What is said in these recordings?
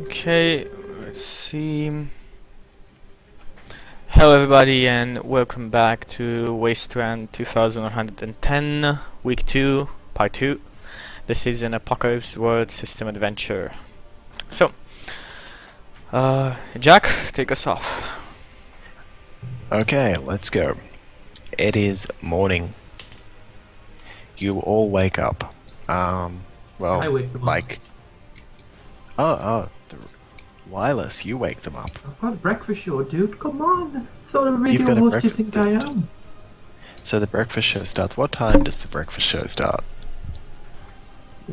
Okay, let's see. Hello everybody and welcome back to Wasteland 2110, Week 2, Part 2. This is an Apocalypse World System Adventure. So, Jack, take us off. Okay, let's go. It is morning. You all wake up. I wake them up. Wireless, you wake them up. I've got a breakfast show, dude. Come on. Sort of You've radio got a host you think I breakfast- am. So the breakfast show starts. What time does the breakfast show start?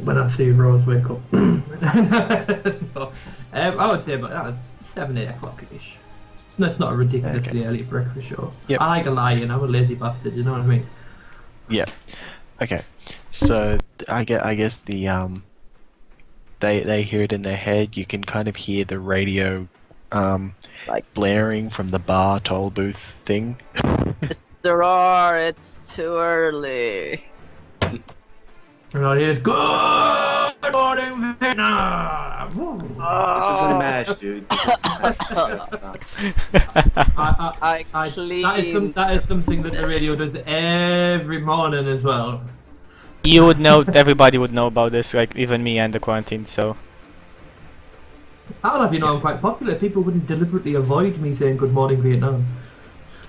When I see Rose wake up. No. I would say about 7, 8 o'clock-ish. It's not a ridiculously early breakfast show. Yep. I like a lion. I'm a lazy bastard, you know what I mean? Yeah. Okay. So I guess the they hear it in their head. You can kind of hear the radio like blaring from the bar toll booth thing. Mr. R, it's too early. And all here's good morning, Vietnam! Woo. This isn't a match, dude. That is something that the radio does every morning as well. You would know, everybody would know about this, like even me and the quarantine, so... I'll have you know I'm quite popular. People wouldn't deliberately avoid me saying good morning, Vietnam.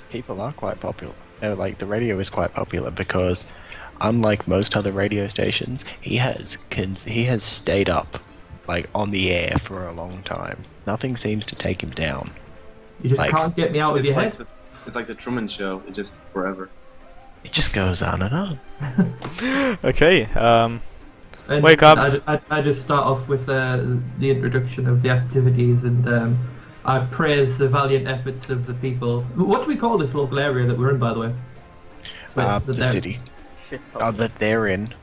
People are quite popular. Like the radio is quite popular because, unlike most other radio stations, he has stayed up, like on the air for a long time. Nothing seems to take him down. You just Like- can't get me out of your head. It's like the Truman Show. It just forever. It just goes on and on. Okay, And wake up. I just start off with the introduction of the activities, and I praise the valiant efforts of the people. What do we call this local area that we're in, by the way? The city. That they're in.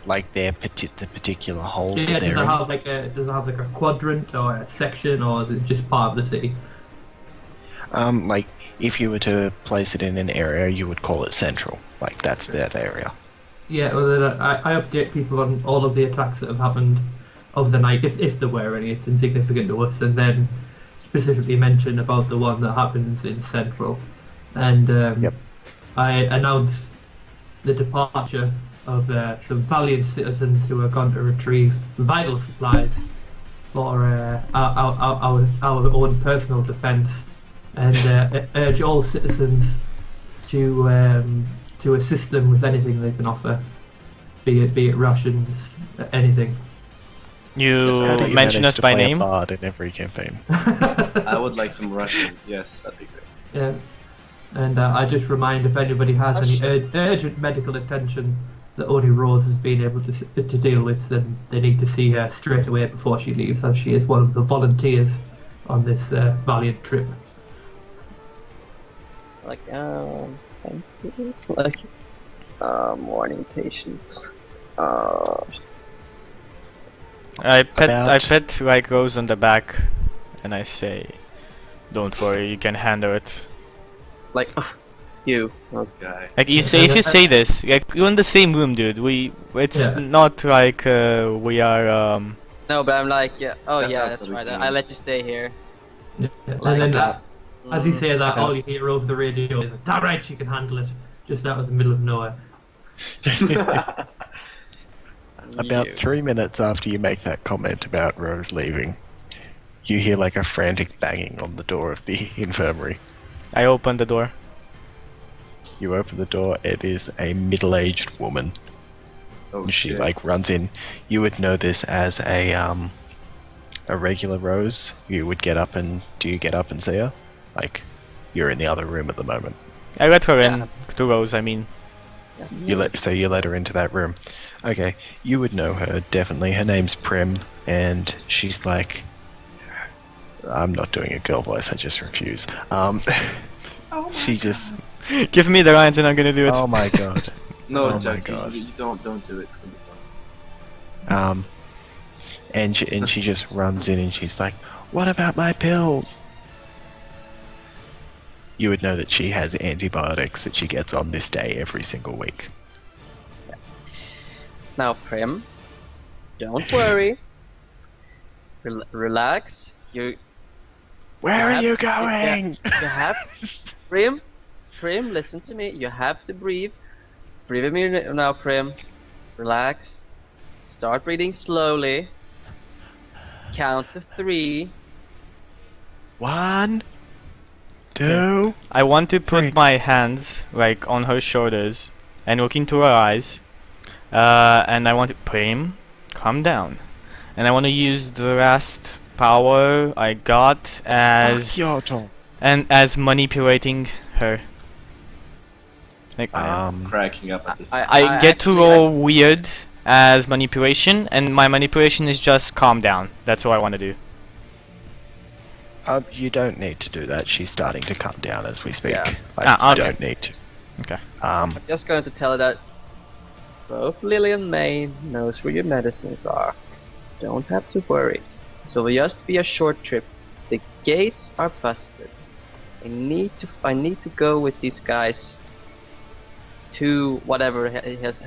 Like the particular hole Yeah, that does it they're in. have like a quadrant or a section, or is it just part of the city? Like if you were to place it in an area, you would call it central. Like that's that area. Yeah, well, then I update people on all of the attacks that have happened of the night, if there were any. It's insignificant to us, and then specifically mention about the one that happens in Central. And Yep. I announce the departure of some valiant citizens who are gone to retrieve vital supplies for our own personal defence, and urge all citizens to assist them with anything they can offer, be it rations, anything. You How do you mention manage us to by play a name? bard in every campaign. I would like some Russians. Yes, that'd be great. Yeah. And I just remind if anybody has any urgent medical attention that only Rose has been able to deal with, then they need to see her straight away before she leaves, as she is one of the volunteers on this valiant trip. Thank you. Morning patience. I About- pet like Rose on the back, and I say, "Don't worry, you can handle it." You. Guy. Like you say, if you say this, like you're in the same room, dude. It's Yeah. not like we are. No, but I'm like, yeah. Oh, That's yeah, that's absolutely right. fine. I let you stay here. Yeah. Like And then that. as you say that, Okay. all you hear over the radio is, "Damn right, she can handle it," just out of the middle of nowhere. About You. 3 minutes after you make that comment about Rose leaving, you hear like a frantic banging on the door of the infirmary. I open the door. You open the door, it is a middle-aged woman. Oh, She shit. like runs in. You would know this as a regular Rose. You would get up and do you get up and see her? Like you're in the other room at the moment. I let her Yeah. in to Rose. I mean, You let her into that room. Okay, you would know her definitely. Her name's Prim, and she's like, I'm not doing a girl voice. I just refuse. She just, give me the lines and I'm gonna do it. oh my god. No, Oh my Jack, God. you don't do it. It's gonna be fun. And she just runs in and she's like, "What about my pills?" You would know that she has antibiotics that she gets on this day every single week. Now, Prim, don't worry. Relax. You Where are have- you going? you have Prim, listen to me. You have to breathe. Breathe with me now, Prim. Relax. Start breathing slowly. Count to 3. 1, 2. I want to put Three. my hands like on her shoulders and look into her eyes. And I want to Prim, calm down. And I want to use the last power I got as Yodel. and as manipulating her. Like Cracking up at this. I get to actually, roll weird as manipulation, and my manipulation is just calm down. That's all I want to do. You don't need to do that. She's starting to come down as we speak. Yeah. Like, Ah, you okay. don't need to. Okay. I'm just going to tell her that both Lily and May knows where your medicines are. Don't have to worry. So it'll just be a short trip. The gates are busted. I need to go with these guys to whatever his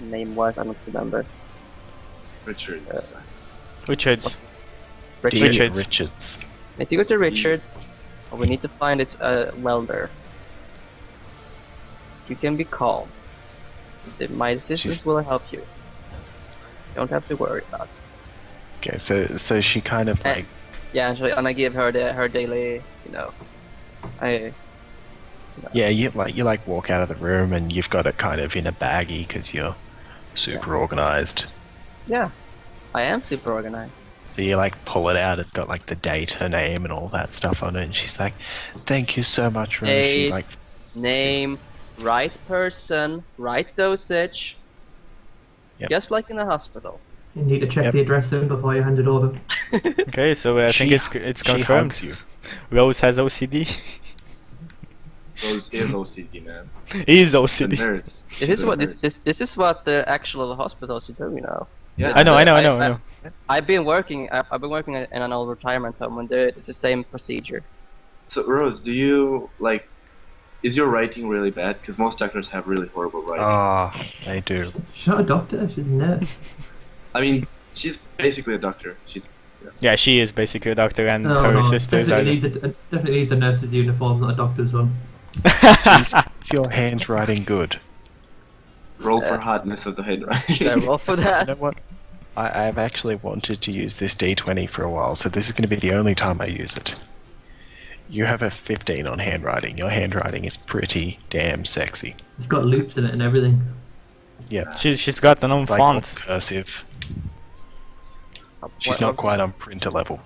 name was. I don't remember. Richards. Richards. Dear Richards. Richards. Need to go to Richards. Or we need to find this welder. You can be calm. My assistants She's- will help you. Don't have to worry about it. Okay, so she kind of like Yeah, and I give her her daily, yeah, you like walk out of the room and you've got it kind of in a baggie because you're super organized. Yeah, I am super organized. So you like pull it out. It's got like the date, her name, and all that stuff on it. And she's like, "Thank you so much, Rose." She Date. like, Name, right person, right dosage. Yep. Just like in a hospital. You need to check Yep. the address in before you hand it over. Okay, so I think it's she confirmed. hugs you. Rose has OCD. Rose is OCD, man. He's The OCD. nurse. This is what this is what the actual hospitals do, Yeah. I know. I've been working in an old retirement home and it's the same procedure. So Rose, do you like? Is your writing really bad? Because most doctors have really horrible writing. Ah, they do. She's not a doctor, she's a nurse. I mean, she's basically a doctor. She's Yeah, she is basically a doctor, and No, her no, sisters are. definitely needs a nurse's uniform, not a doctor's one. Is your handwriting good? roll for hotness of the head, right? Should I roll for You that? know what? I've actually wanted to use this D20 for a while, so this is going to be the only time I use it. You have a 15 on handwriting. Your handwriting is pretty damn sexy. It's got loops in it and everything. Yep. She's got an own It's like all font. cursive. She's What- not quite on printer level.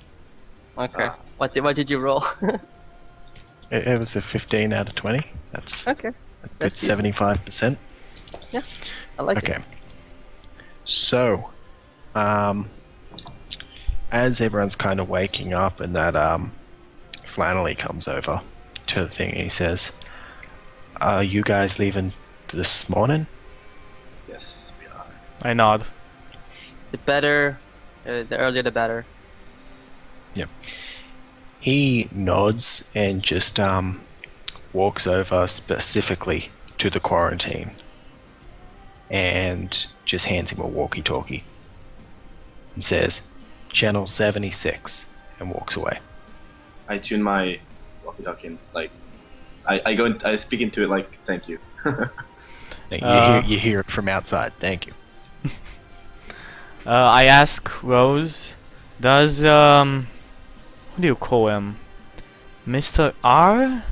Okay. What did you roll? It was a 15 out of 20. That's Okay. good. That's decent. 75%. I like it. Okay. So, as everyone's kind of waking up and that Flannelly comes over to the thing and he says, "Are you guys leaving this morning?" Yes, we are. I nod. The better, the earlier the better. He nods and just walks over specifically to the quarantine and just hands him a walkie-talkie and says, "Channel 76," and walks away. I tune my walkie-talkie and like, I speak into it like, thank you. You hear it from outside. Thank you. I ask Rose, does what do you call him, Mr. R,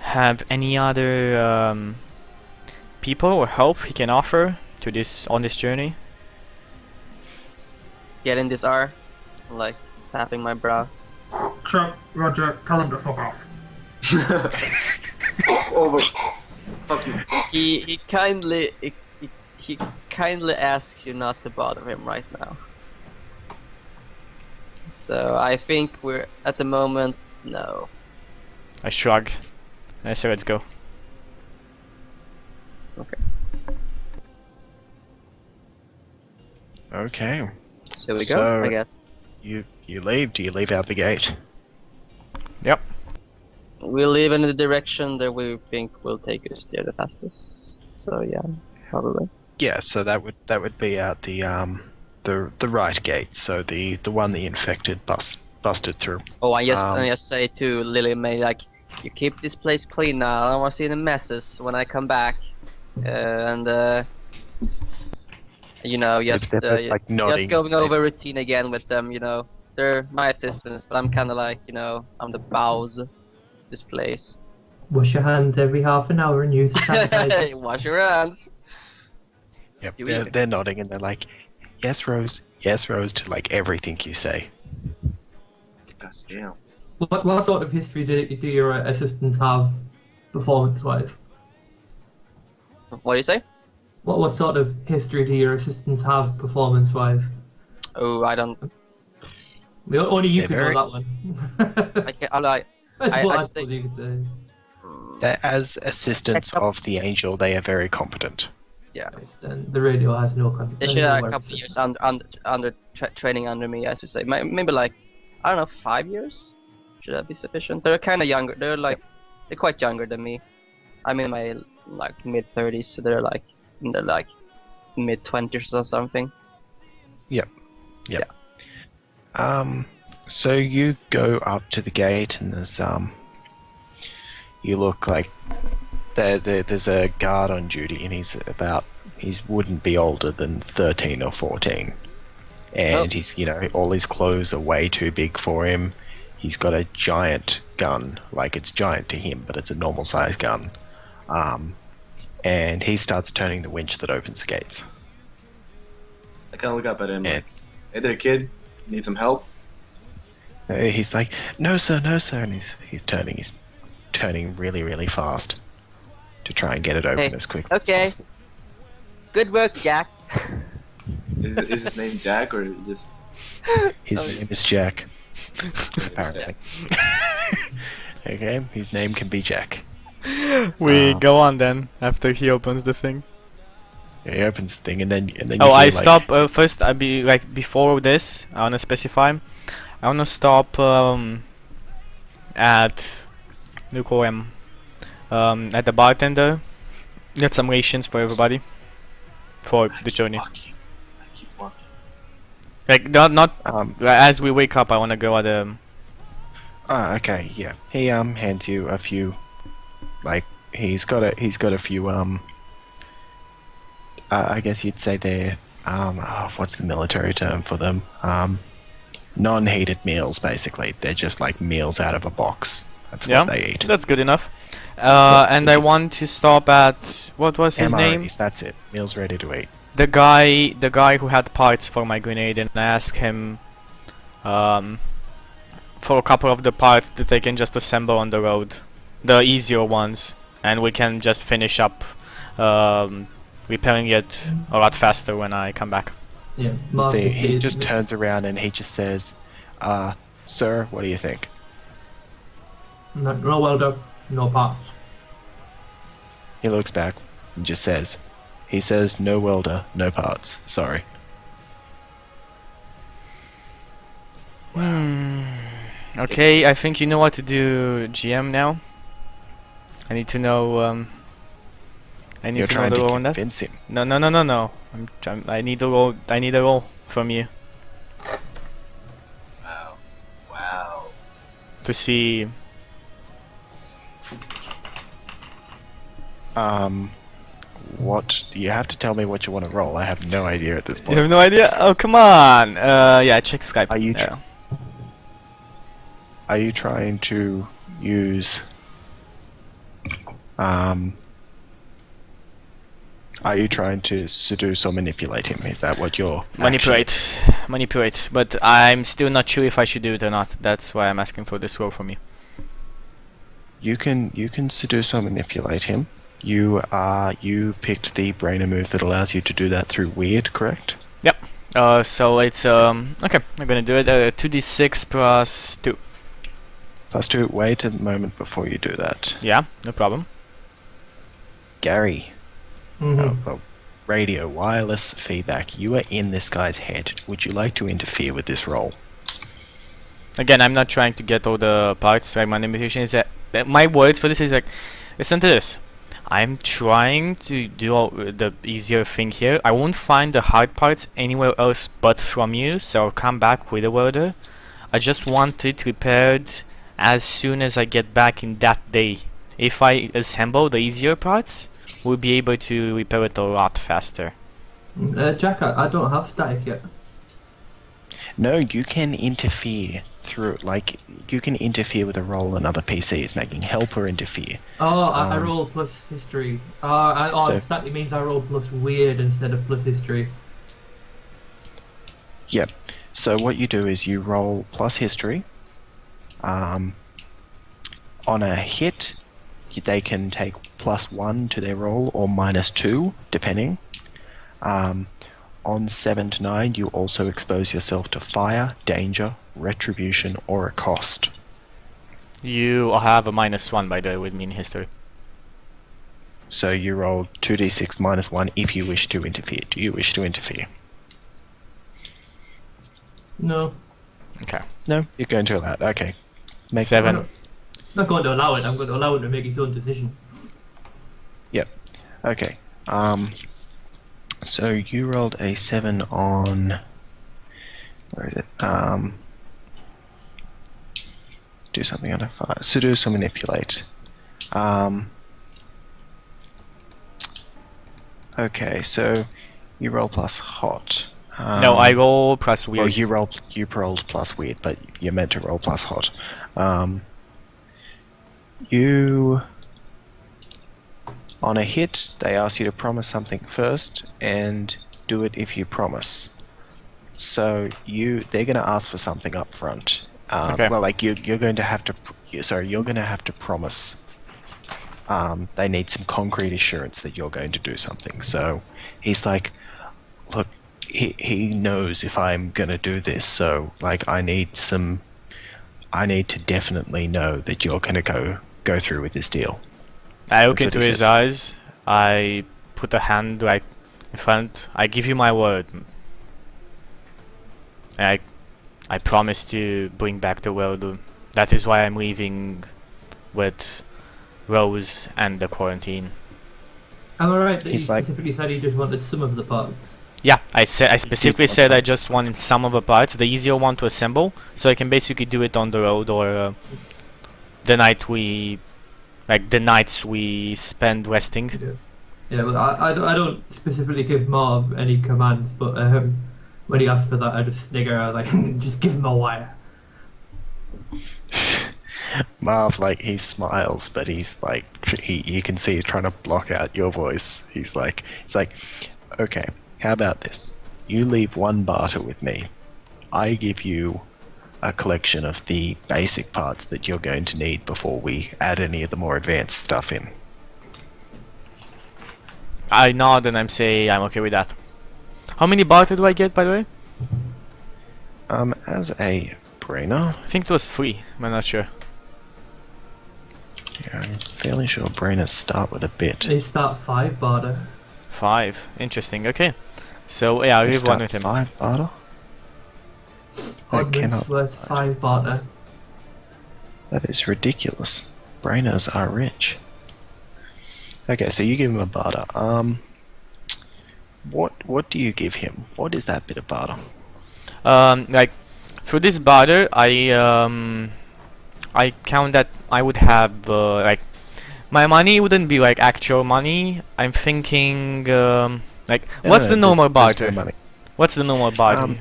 have any other people or help he can offer to this on this journey? Get in this R, like tapping my brow. Chuck, Roger, tell him to fuck off. Over. Fuck you. He kindly asks you not to bother him right now. So I think we're at the moment no. I shrug. And I say, let's go. Okay. So we go, So- I guess. You leave. Do you leave out the gate? Yep. We'll leave in the direction that we think will take us there the fastest. So yeah, probably. Yeah. So that would be out the the right gate, so the one the infected busted through. Oh, I just say to Lily May, like, you keep this place clean now. I don't want to see any messes when I come back. You know, just They're both, like, nodding. just going over routine again with them. You know, they're my assistants, but I'm kind of like, you know, I'm the boss of this place. Wash your hands every half an hour and use the sanitizer. Wash your hands. Yep, You they're, eat. they're nodding and they're like, yes, Rose, to like everything you say. Damn. What sort of history do your assistants have, performance-wise? What do you say? What sort of history do your assistants have, performance-wise? Oh, I don't. Only you They're can very- know that one. I can't. I'm like. That's I what I think- suppose you could say. They're, as assistants of the Angel, they are very competent. Yeah. Then the radio has no content. They should have a couple of years under training under me, as you say. Maybe like, I don't know, 5 years. Should that be sufficient? They're kind of younger. They're quite younger than me. I'm in my like mid-30s, so they're like in their like mid-20s or something. Yep. So you go up to the gate and there's you look like there's a guard on duty and he wouldn't be older than 13 or 14. And he's, you know, all his clothes are way too big for him. He's got a giant gun, like it's giant to him, but it's a normal size gun. And he starts turning the winch that opens the gates. I kind of look up at him Yeah. like, hey there, kid. Need some help? He's like, no sir, and he's turning really, really fast to try and get it open Hey, as quick okay. as possible. Good work, Jack. Is his name Jack or just? His name is Jack, apparently. Okay, his name can be Jack. We go on then after he opens the thing. He opens the thing and then you Oh, I hear, like, stop first. I be like before this. I wanna specify. I wanna stop at at the bartender. Get some rations for everybody for the journey. I keep walking. Like not as we wake up. I wanna go at okay, yeah. He hands you a few, like he's got a few I guess you'd say they're what's the military term for them? Non-heated meals, basically. They're just like meals out of a box. That's Yeah, what they eat. that's good enough. And I want to stop at what was his name? MREs, that's it. Meals ready to eat. The guy who had parts for my grenade, and I asked him for a couple of the parts that they can just assemble on the road, the easier ones, and we can just finish up repairing it a lot faster when I come back. Yeah, See, he just turns around and he just says, sir, what do you think? No welder, no parts. He looks back and just says, no welder, no parts. Sorry. Okay, I think you know what to do, GM. Now I need to know. I need You're to know trying the to roll on that. convince him. No. I need a roll. I need a roll from you Wow. to see. What you have to tell me what you want to roll. I have no idea at this You point. have no idea? Oh, come on. Yeah, check Skype. Are you Yeah. Are you trying to use are you trying to seduce or manipulate him? Is that what you're Manipulate. But I'm still not sure if I should do it or not. That's why I'm asking for this roll from you. You can seduce or manipulate him. You picked the brainer move that allows you to do that through weird, correct? Yep. So it's okay. I'm gonna do it. 2d6 plus 2. Plus 2. Wait a moment before you do that. Yeah, no problem. Gary. Mm-hmm. Well, radio, wireless feedback. You are in this guy's head. Would you like to interfere with this roll? Again, I'm not trying to get all the parts. Like my limitation is that my words for this is like, listen to this. I'm trying to do the easier thing here. I won't find the hard parts anywhere else but from you, so I'll come back with a welder. I just want it repaired as soon as I get back in that day. If I assemble the easier parts, we'll be able to repair it a lot faster. Jack, I don't have static yet. No, you can interfere through, like, you can interfere with a roll on other PCs, making helper interfere. Oh, I roll plus history. So- Static means I roll plus weird instead of plus history. Yep. So what you do is you roll plus history. On a hit, they can take +1 to their roll or -2, depending. On 7 to 9, you also expose yourself to fire, danger, retribution, or a cost. You have a -1 by the way with me in history. So you roll 2d6 -1 if you wish to interfere. Do you wish to interfere? No. Okay. No, you're going to allow it. Okay. Make 7. I'm not going to allow it. I'm going to allow him to make his own decision. Okay. So you rolled a 7 on. Where is it? Do something on a 5. Seduce or manipulate. Okay, so you roll plus hot. No, I roll plus Well, weird. you rolled plus weird, but you're meant to roll plus hot. You on a hit, they ask you to promise something first, and do it if you promise. So they're going to ask for something up front. Okay. Well, like you're going to have to. You're going to have to promise. They need some concrete assurance that you're going to do something. So he's like, look. He knows if I'm gonna do this, so like I need to definitely know that you're gonna go through with this deal. I look That's what into he his says. eyes. I put a hand like in front. I give you my word. I promise to bring back the world. That is why I'm leaving with Rose and the quarantine. Am I right that He's he like- specifically said he just wanted some of the parts? Yeah, I specifically want said I some. just wanted some of the parts, the easier one to assemble, so I can basically do it on the road or the nights we spend resting. Yeah, but I don't specifically give Marv any commands, but when he asked for that, I just snigger. I was like, just give him a wire. Marv, like, he smiles, but he's like, you can see he's trying to block out your voice. He's like, okay, how about this? You leave one barter with me. I give you a collection of the basic parts that you're going to need before we add any of the more advanced stuff in. I nod and I'm saying I'm okay with that. How many barter do I get, by the way? As a brainer, I think it was 3, I'm not sure. yeah, I'm fairly sure brainers start with a bit. They start 5 barter. 5, interesting, okay. So yeah, I'll They leave one start with him. 5 barter? I Ordnance cannot. worth 5 barter. That is ridiculous. Brainers are rich. Okay, so you give him a barter. What do you give him? What is that bit of barter? Like for this barter, I count that I would have like my money wouldn't be like actual money. I'm thinking like what's the normal there's no barter? money. What's the normal barter?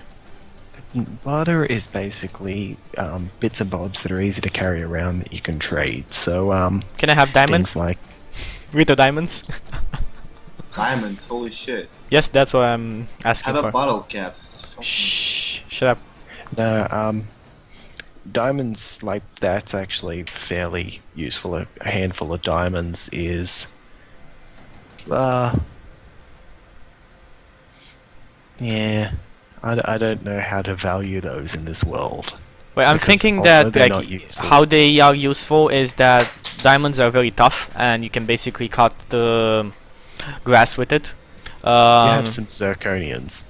Barter is basically bits and bobs that are easy to carry around that you can trade. So Can I have diamonds? things like With the diamonds? Diamonds, holy shit. Yes, that's what I'm asking Have a for. bottle caps. Shh, shut up. no diamonds, like, that's actually fairly useful. A handful of diamonds is yeah, I don't know how to value those in this world. Well, I'm Because thinking although that they're not like useful- how they are useful is that diamonds are very tough and you can basically cut the grass with it. You have some zirconians.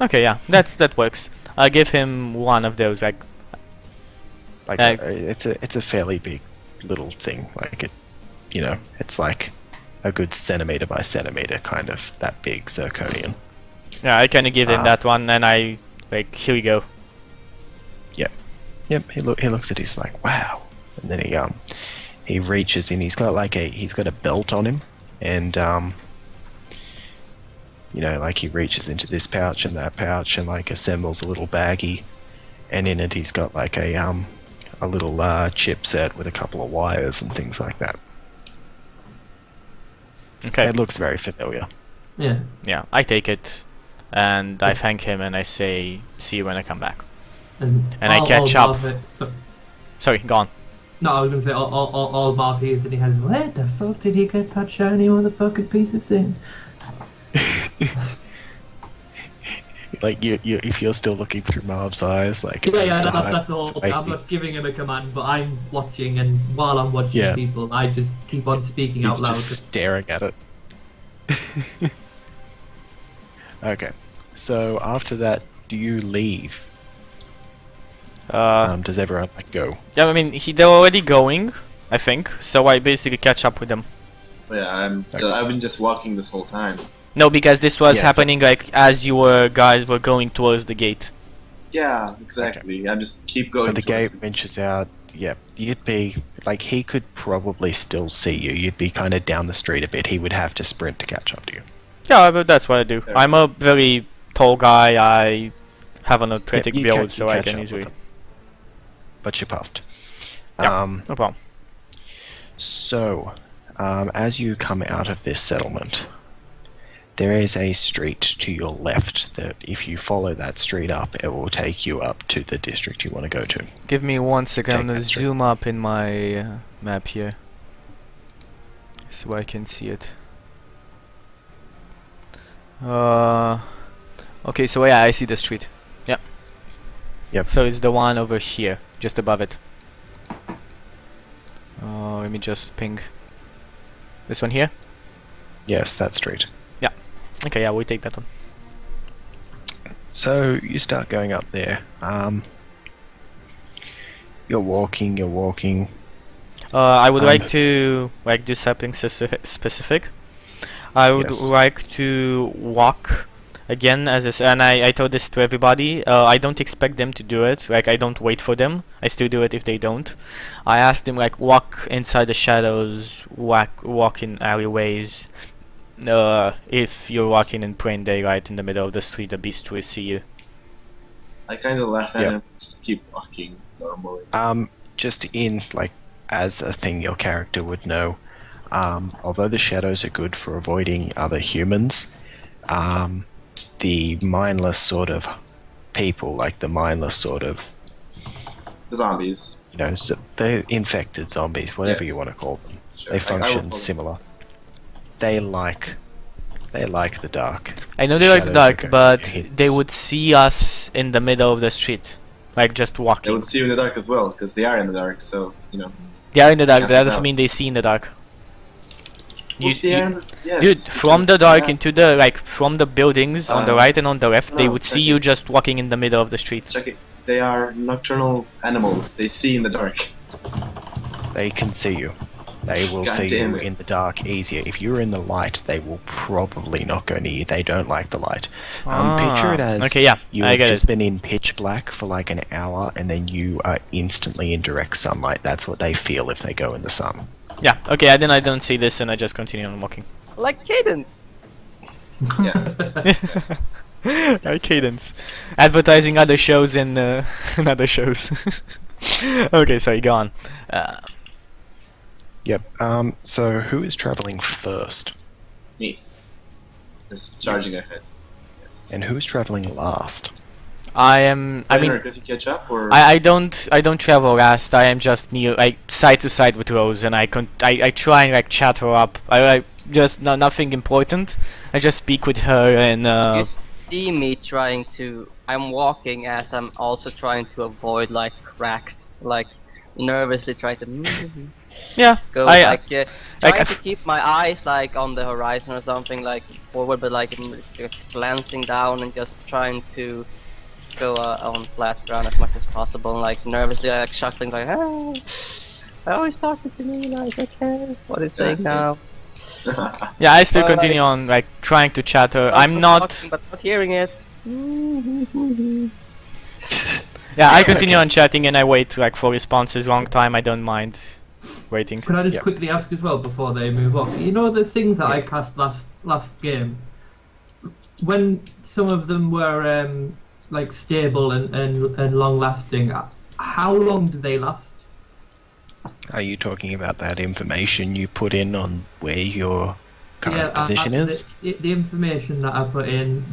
Okay, yeah, that works. I'll give him one of those. Like, Like Uh, it's a fairly big little thing. Like it's like a good centimeter by centimeter, kind of that big zirconian. Yeah, I kind of give him that one, and I like, here we go. Yep. He looks at it. He's like, wow. And then he reaches in. He's got a belt on him, and like he reaches into this pouch and that pouch, and like assembles a little baggie, and in it he's got like a little chipset with a couple of wires and things like that. Okay. It looks very familiar. Yeah. Yeah, I take it, and I thank him, and I say, see you when I come back. And I catch up. So, Sorry, go on. no, I was gonna say all Marv hears and he has, where the fuck did he get that shiny motherfucking piece of thing? Like if you're still looking through Marv's eyes, like Yeah, Mr. Hyde, that's all. so I- I'm not giving him a command, but I'm watching, and while I'm watching Yeah. people, I just keep on speaking out he's loud. just staring at it. Okay, so after that, do you leave? Does everyone like go? Yeah, I mean, they're already going, I think, so I basically catch up with them. But yeah, I've been just walking this whole time. No, because this was Yeah, so- happening like as you guys were going towards the gate. Yeah, exactly. I just keep going. So the towards gate inches out. Yeah, you'd be like he could probably still see you. You'd be kind of down the street a bit. He would have to sprint to catch up to you. Yeah, but that's what I do. Fair. I'm a very tall guy. I have an athletic you build, ca- so you I catch can up with easily. him. But you're puffed. Yeah. No problem. So, as you come out of this settlement, there is a street to your left that if you follow that street up, it will take you up to the district you want to go to. Give me 1 second. I'm Take gonna that straight. zoom up in my map here, so I can see it. Okay, so yeah, I see the street. Yeah. Yep. So it's the one over here, just above it. Let me just ping. This one here? Yes, that street. Okay, yeah, we take that one. So you start going up there. You're walking. I would And- like to do something specific. I would Yes. like to walk again, and I told this to everybody. I don't expect them to do it. Like, I don't wait for them. I still do it if they don't. I asked them, like, walk inside the shadows, walk in alleyways. If you're walking in plain daylight in the middle of the street, the beast will see you. I kind of laugh at Yep. him. Just keep walking normally. Just in like as a thing your character would know. Although the shadows are good for avoiding other humans, the mindless sort of people, like the mindless sort of, The zombies. the infected zombies, whatever you Yes. want to call them. Sure. They I would function call them- similar. They like the dark. I know they like the Shadows are dark, going but to hit they us. would see us in the middle of the street, like just They walking. would see you in the dark as well, because they are in the dark. So They are in the dark. Can't That doesn't tell. mean they see in the dark. Well, they are in the- yes, Dude, it's from true. the dark Yeah. into the from the buildings on the right and on the left, they no, would see okay. you just walking in the middle of the street. Check it. They are nocturnal animals. They see in the dark. They can see you. They will God see damn you it. in the dark easier. If you're in the light, they will probably not go near you. They don't like the light. Picture it as okay, yeah, you I have get just it. been in pitch black for like an hour, and then you are instantly in direct sunlight. That's what they feel if they go in the sun. Yeah, okay, then I don't see this and I just continue on walking. Like Cadence. Yes. Like Cadence. Advertising other shows in other shows. Okay, sorry, go on. Yep. So who is traveling first, Me. Just charging ahead. Yes. and who is traveling last? I mean, Does he catch up or? I don't travel last. I am just near, like, side to side with Rose, and I try and like chat her up. I just nothing important. I just speak with her and You see me trying to. I'm walking as I'm also trying to avoid like cracks, like nervously trying to yeah. go I trying f- to keep my eyes like on the horizon or something, like forward, but like just glancing down and just trying to go on flat ground as much as possible, and, like nervously like chuckling like, "Ah, I always talking to me like, okay, what is saying now?" Yeah, I still Alright. continue on like trying to chat her. Someone I'm was not. talking, but not hearing it. Yeah, I continue on chatting and I wait like for responses. Long time. I don't mind waiting. Could I just Yep. quickly ask as well before they move off? You know the things that I cast last game. When some of them were like stable and long lasting, how long did they last? Are you talking about that information you put in on where your current position is? The information that I put in,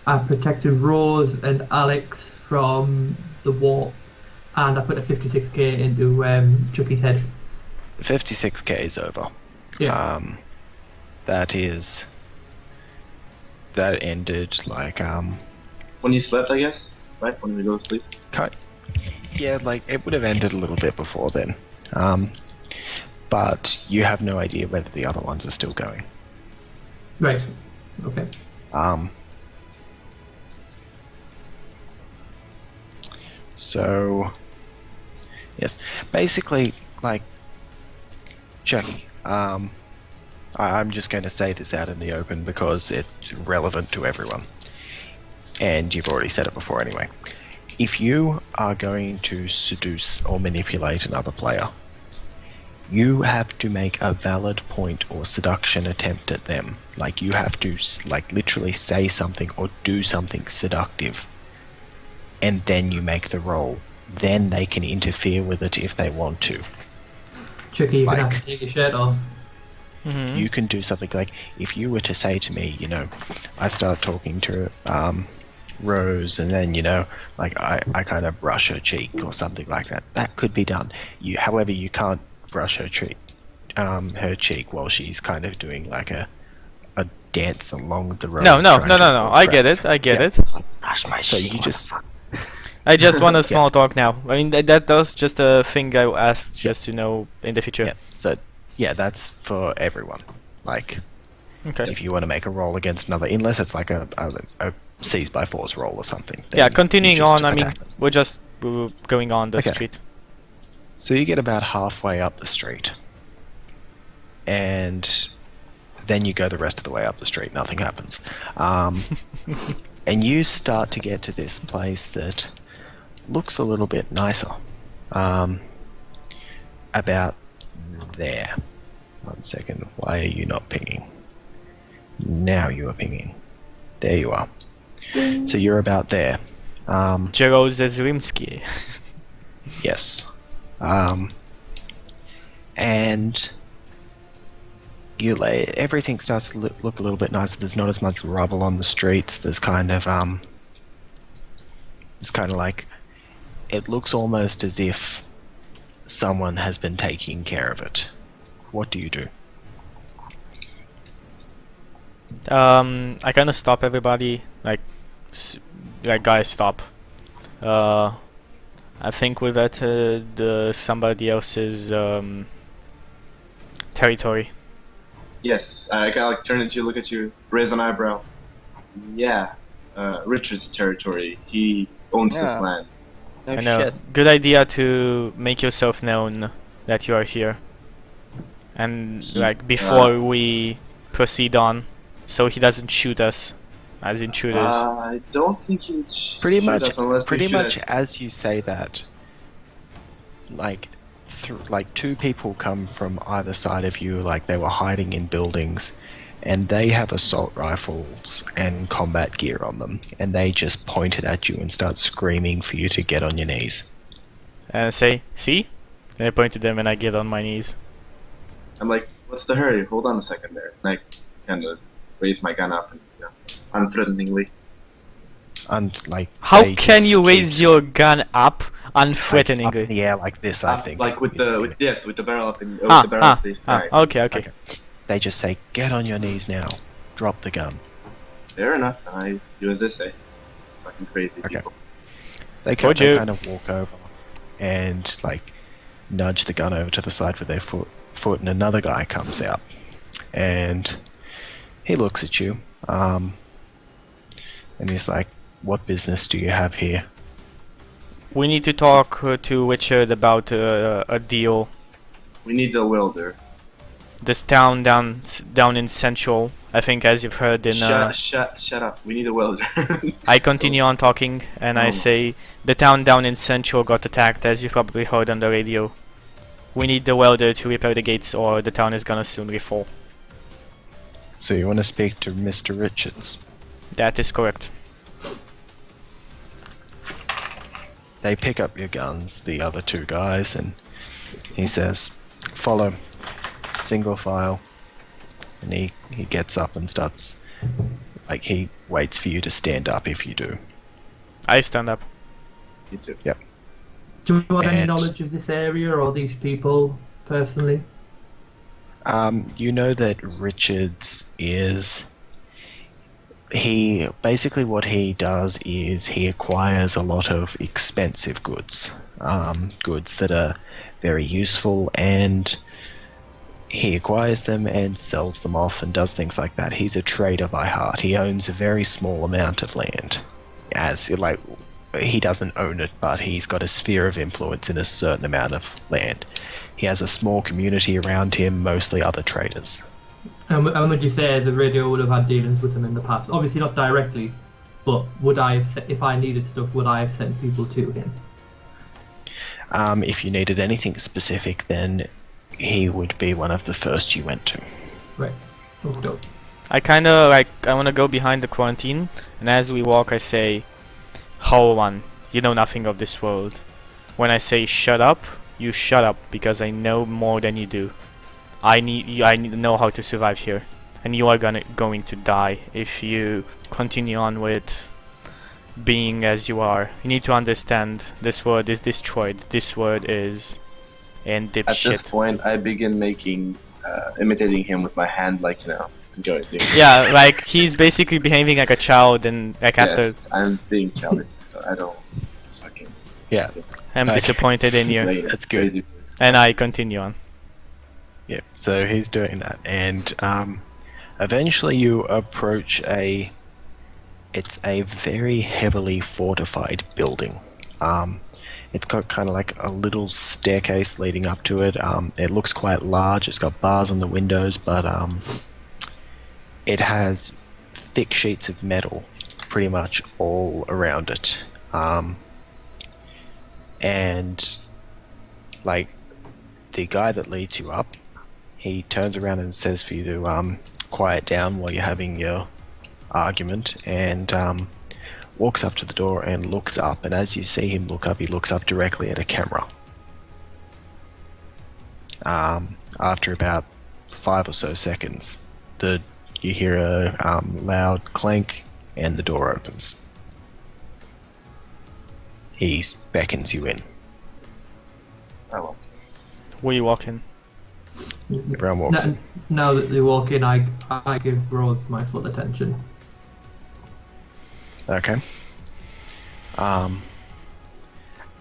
I protected Rose and Alex from the warp, and I put a 56k into Chucky's head. 56k is over. Yeah. That ended like When you slept, I guess, right? When we go to sleep. yeah, like it would have ended a little bit before then. But you have no idea whether the other ones are still going. Right. Okay. So yes, basically like Chucky, I'm just going to say this out in the open because it's relevant to everyone. And you've already said it before anyway. If you are going to seduce or manipulate another player, you have to make a valid point or seduction attempt at them. Like you have to like literally say something or do something seductive. And then you make the roll. Then they can interfere with it if they want to. Chucky, you're gonna Like- have to take your shirt off. Mm-hmm. You can do something like, if you were to say to me, you know, I start talking to Rose and then, you know, like I kind of brush her cheek or something like that. That could be done. However, you can't brush her cheek while she's kind of doing like a dance along the road. No. trying to I get impress. it. I get Yeah. it. So you just I just want a small talk now. I mean, that was just a thing I asked just to know in the future. yeah. So yeah, that's for everyone. Like Okay. if you want to make a roll against another, unless it's like a seize by force roll or something. then Yeah, you continuing just on. I mean, attack them. we're just going on the Okay. street. So you get about halfway up the street, and then you go the rest of the way up the street. Nothing happens, and you start to get to this place that looks a little bit nicer. About there. 1 second. Why are you not pinging? Now you are pinging. There you are. So you're about there. Jerozezrimski. Yes. And everything starts to look a little bit nicer. There's not as much rubble on the streets. There's kind of it's kind of like, it looks almost as if someone has been taking care of it. What do you do? I kind of stop everybody. Like guys, stop. I think we've entered somebody else's territory. Yes, I kind of like turn at you, look at you, raise an eyebrow. Yeah, Richard's territory. He owns this Yeah. land. No I know. shit. Good idea to make yourself known that you are here, and like before we proceed on, so he doesn't shoot us as intruders. I don't think he Pretty shoot much, us unless we pretty shoot much at- as you say that, like, two people come from either side of you, like they were hiding in buildings, and they have assault rifles and combat gear on them, and they just point it at you and start screaming for you to get on your knees. And say, see? And I point to them and I get on my knees. I'm like, what's the hurry? Hold on a second there. And I kind of raise my gun up and, you know, unthreateningly. And like, How they can just you raise keep, your gun up like, up unthreateningly? in the air like this? I think. Like with is the what it- with the barrel up in with the barrel up in the sky. Okay. Okay. They just say, "Get on your knees now. Drop the gun." Fair enough. And I do as they say. Fucking crazy Okay. people. They Told you. kind of walk over and like nudge the gun over to the side with their foot, and another guy comes out, and he looks at you, and he's like, "What business do you have here?" We need to talk to Richard about a deal. We need the welder. This town down in Central. I think, as you've heard in. Shut up. We need a welder. I continue on talking, and I say the town down in Central got attacked, as you probably heard on the radio. We need the welder to repair the gates, or the town is gonna soon refall. So you want to speak to Mr. Richards? That is correct. They pick up your guns, the other two guys, and he says, "Follow, single file." And he gets up and starts, like, he waits for you to stand up if you do. I stand up. Me too. Yep. Do you have any And- knowledge of this area or these people personally? You know that Richards is... He basically, what he does is he acquires a lot of expensive goods, goods that are very useful, and he acquires them and sells them off and does things like that. He's a trader by heart. He owns a very small amount of land. As like, he doesn't own it, but he's got a sphere of influence in a certain amount of land. He has a small community around him, mostly other traders. And would you say the radio would have had dealings with him in the past? Obviously not directly, but would I have, if I needed stuff, would I have sent people to him? If you needed anything specific, then he would be one of the first you went to. Right. Okay. I kinda like, I wanna go behind the quarantine, and as we walk I say, "Whole one, you know nothing of this world. When I say shut up, you shut up, because I know more than you do. I need to know how to survive here, and you are going to die if you continue on with being as you are. You need to understand, this world is destroyed. This world is in deep At this shit." point, I begin imitating him with my hand, like, going through. Yeah, like he's basically behaving like a child, and like after Yes, I'm being childish. I don't fucking. Yeah, I'm Okay. disappointed in you, Like, that's good. crazy voice. and I continue on. Yeah, so he's doing that, and eventually you approach it's a very heavily fortified building. It's got kind of like a little staircase leading up to it. It looks quite large. It's got bars on the windows, but it has thick sheets of metal pretty much all around it. And like the guy that leads you up, he turns around and says for you to quiet down while you're having your argument, and walks up to the door and looks up, and as you see him look up, he looks up directly at a camera. After about 5 or so seconds, you hear a loud clank and the door opens. He beckons you in. I won't. Will you walk in? Everyone walks in. Now that they walk in, I give Rose my full attention. Okay.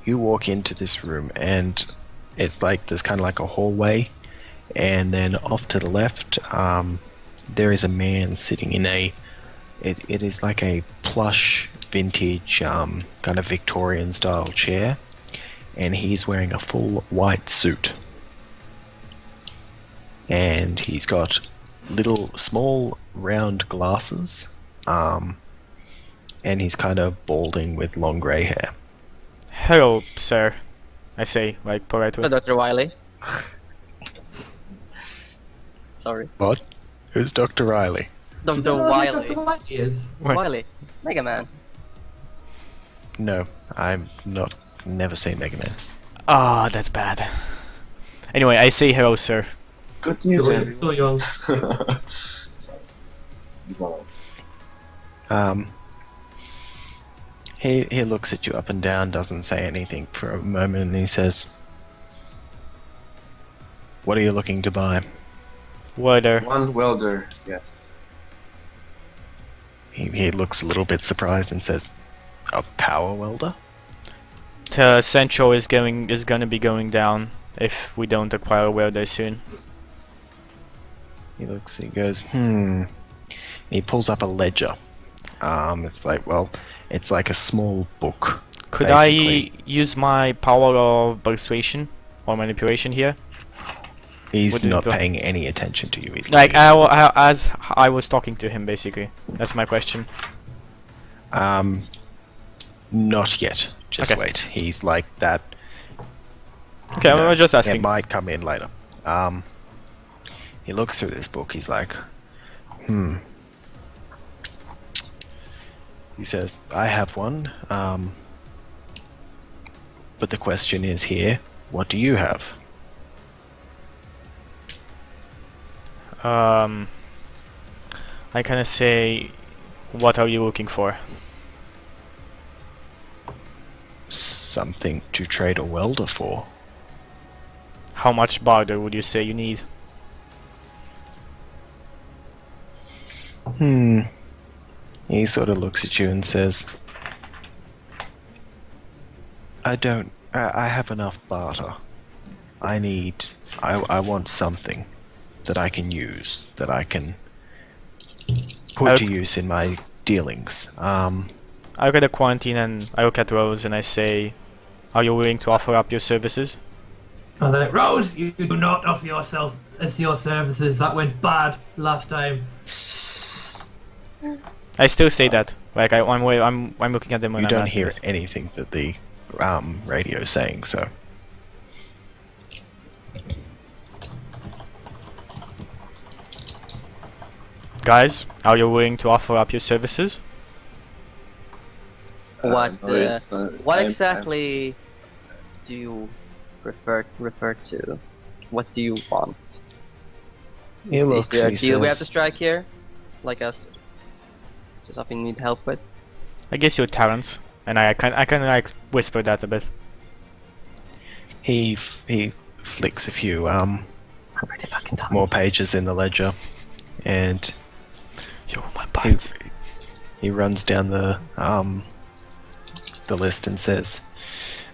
You walk into this room, and it's like there's kind of like a hallway, and then off to the left, there is a man sitting in it is like a plush vintage kind of Victorian style chair, and he's wearing a full white suit, and he's got little small round glasses, and he's kind of balding with long grey hair. Hello, sir. I say, like, Hello, politely. Dr. Wiley. Sorry. What? Who's Dr. Riley? Dr. Dr. Wiley. Wiley is. What? Wiley. Mega Man. No, I'm not. Never seen Mega Man. Ah, that's bad. Anyway, I say hello, sir. Good news, So, everyone. so young. He looks at you up and down, doesn't say anything for a moment, and he says, "What are you looking to buy?" Welder. One welder, yes. He looks a little bit surprised and says, "A power welder?" Central is gonna be going down if we don't acquire a welder soon. He looks, he goes, And he pulls up a ledger. It's like a small book. Could basically. I use my power of persuasion or manipulation here? What? Who's Dr. Riley? Who's Dr. Riley? No, I'm talking about the welder. What? Who's Dr. Riley? No, I'm not. Never seen Mega Man. Could I use my power of persuasion or manipulation here? He's What did not he do? paying any attention to you. He's Like looking at as I was talking to him, basically. That's my question. Not yet. Just Okay. wait. He's like that. Okay, I No, was just it asking. might come in later. He looks through this book. He's like, He says, I have one. But the question is here, what do you have? I kind of say, what are you looking for? Something to trade a welder for. How much barter would you say you need? He sort of looks at you and says, I have enough barter. I want something that I can use, that I can put to use in my dealings. I look at the quarantine and I look at Rose and I say, are you willing to offer up your services? I was like, Rose, you do not offer yourself as your services. That went bad last time. I still say that. Like I'm looking at them when You I'm don't asking hear this. anything that the radio is saying, so. Guys, are you willing to offer up your services? What no, what I'm- exactly do you refer to? What do you want? He Is looks, there a he deal we have to says, strike here? Like us? Just something you need help with? I guess you're Terrence, and I kind of like whisper that a bit. he flicks a few I'm pretty fucking done. more pages in the ledger, and Yo, my bites. he runs down the list and says,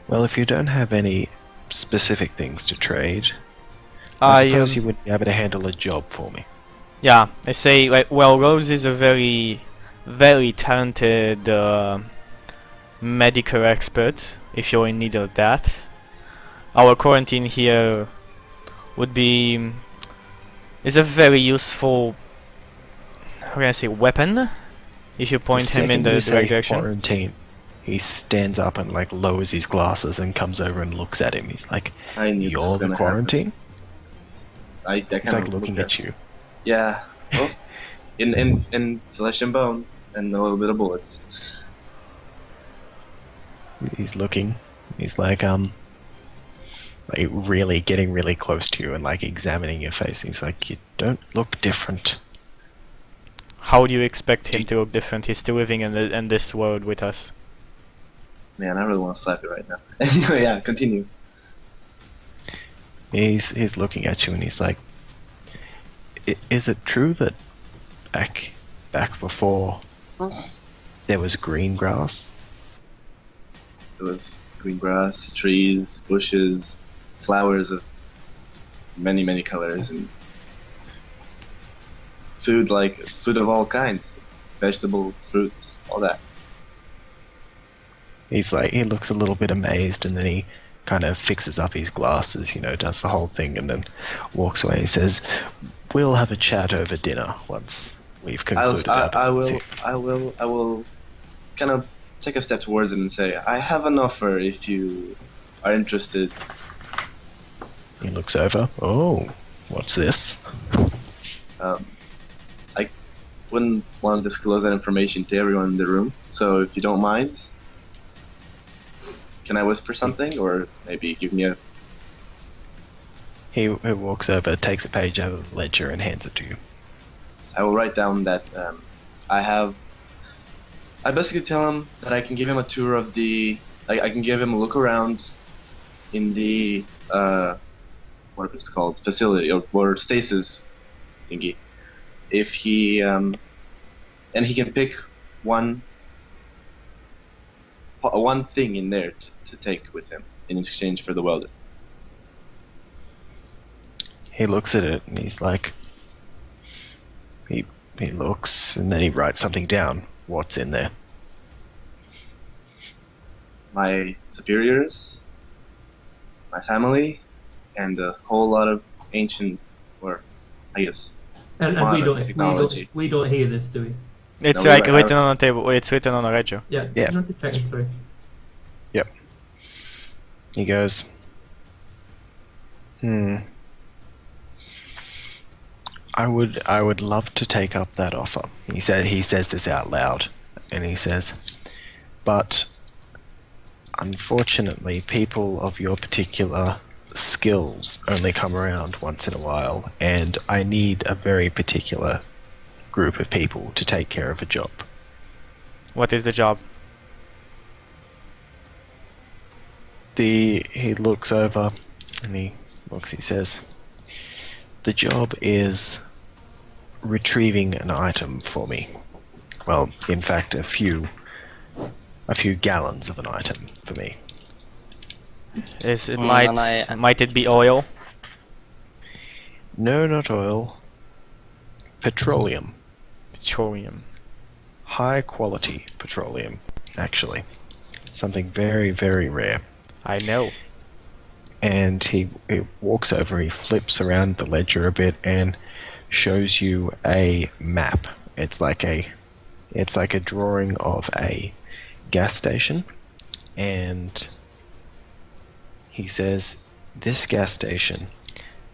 well, if you don't have any specific things to trade, I suppose you would be able to handle a job for me. Yeah, I say like, well, Rose is a very, very talented medical expert. If you're in need of that, our quarantine here would be is a very useful. How can I say weapon? If you point him in the direct direction. Quarantine, he stands up and like lowers his glasses and comes over and looks at him. He's like, I knew this "You're was the gonna quarantine?" happen. I He's kind like of looking at you. Yeah. Well, in flesh and bone and a little bit of bullets. He's looking. He's like really getting really close to you and like examining your face. He's like, "You don't look different." How do you expect him to look different? He's still living in this world with us. Man, I really want to slap you right now. Anyway, yeah, continue. He's looking at you and he's like, "Is it true that back before there was green grass?" It was green grass, trees, bushes, flowers of many, many colors, and food of all kinds, vegetables, fruits, all that. He's like, he looks a little bit amazed and then he kind of fixes up his glasses, does the whole thing and then walks away. He says, "We'll have a chat over dinner once we've concluded our business here." I will kind of take a step towards him and say, I have an offer if you are interested. He looks over. "Oh, what's this?" I wouldn't want to disclose that information to everyone in the room, so if you don't mind, can I whisper something, or maybe give me a... He walks over, takes a page out of the ledger and hands it to you. I will write down that I basically tell him that I can give him a tour of the... I can give him a look around in the, what it's called, facility, or stasis thingy. If he, and he can pick one thing in there to take with him in exchange for the welder. He looks at it and he's like, he looks and then he writes something down. What's in there? My superiors, my family, and a whole lot of ancient, or I guess And modern technology. we don't hear this, do we? It's No, like we're written on a table. It's written on a ledger. Yeah. Yeah. Not just checking through. He goes, I would love to take up that offer. He says this out loud, and he says, but unfortunately, people of your particular skills only come around once in a while, and I need a very particular group of people to take care of a job. What is the job? He looks over and he says, the job is retrieving an item for me. Well, in fact, a few gallons of an item for me. Is it and might it be oil? No, not oil. Petroleum. Petroleum. High quality petroleum, actually. Something very, very rare. I know. And he walks over, he flips around the ledger a bit and shows you a map. It's like a drawing of a gas station, and he says this gas station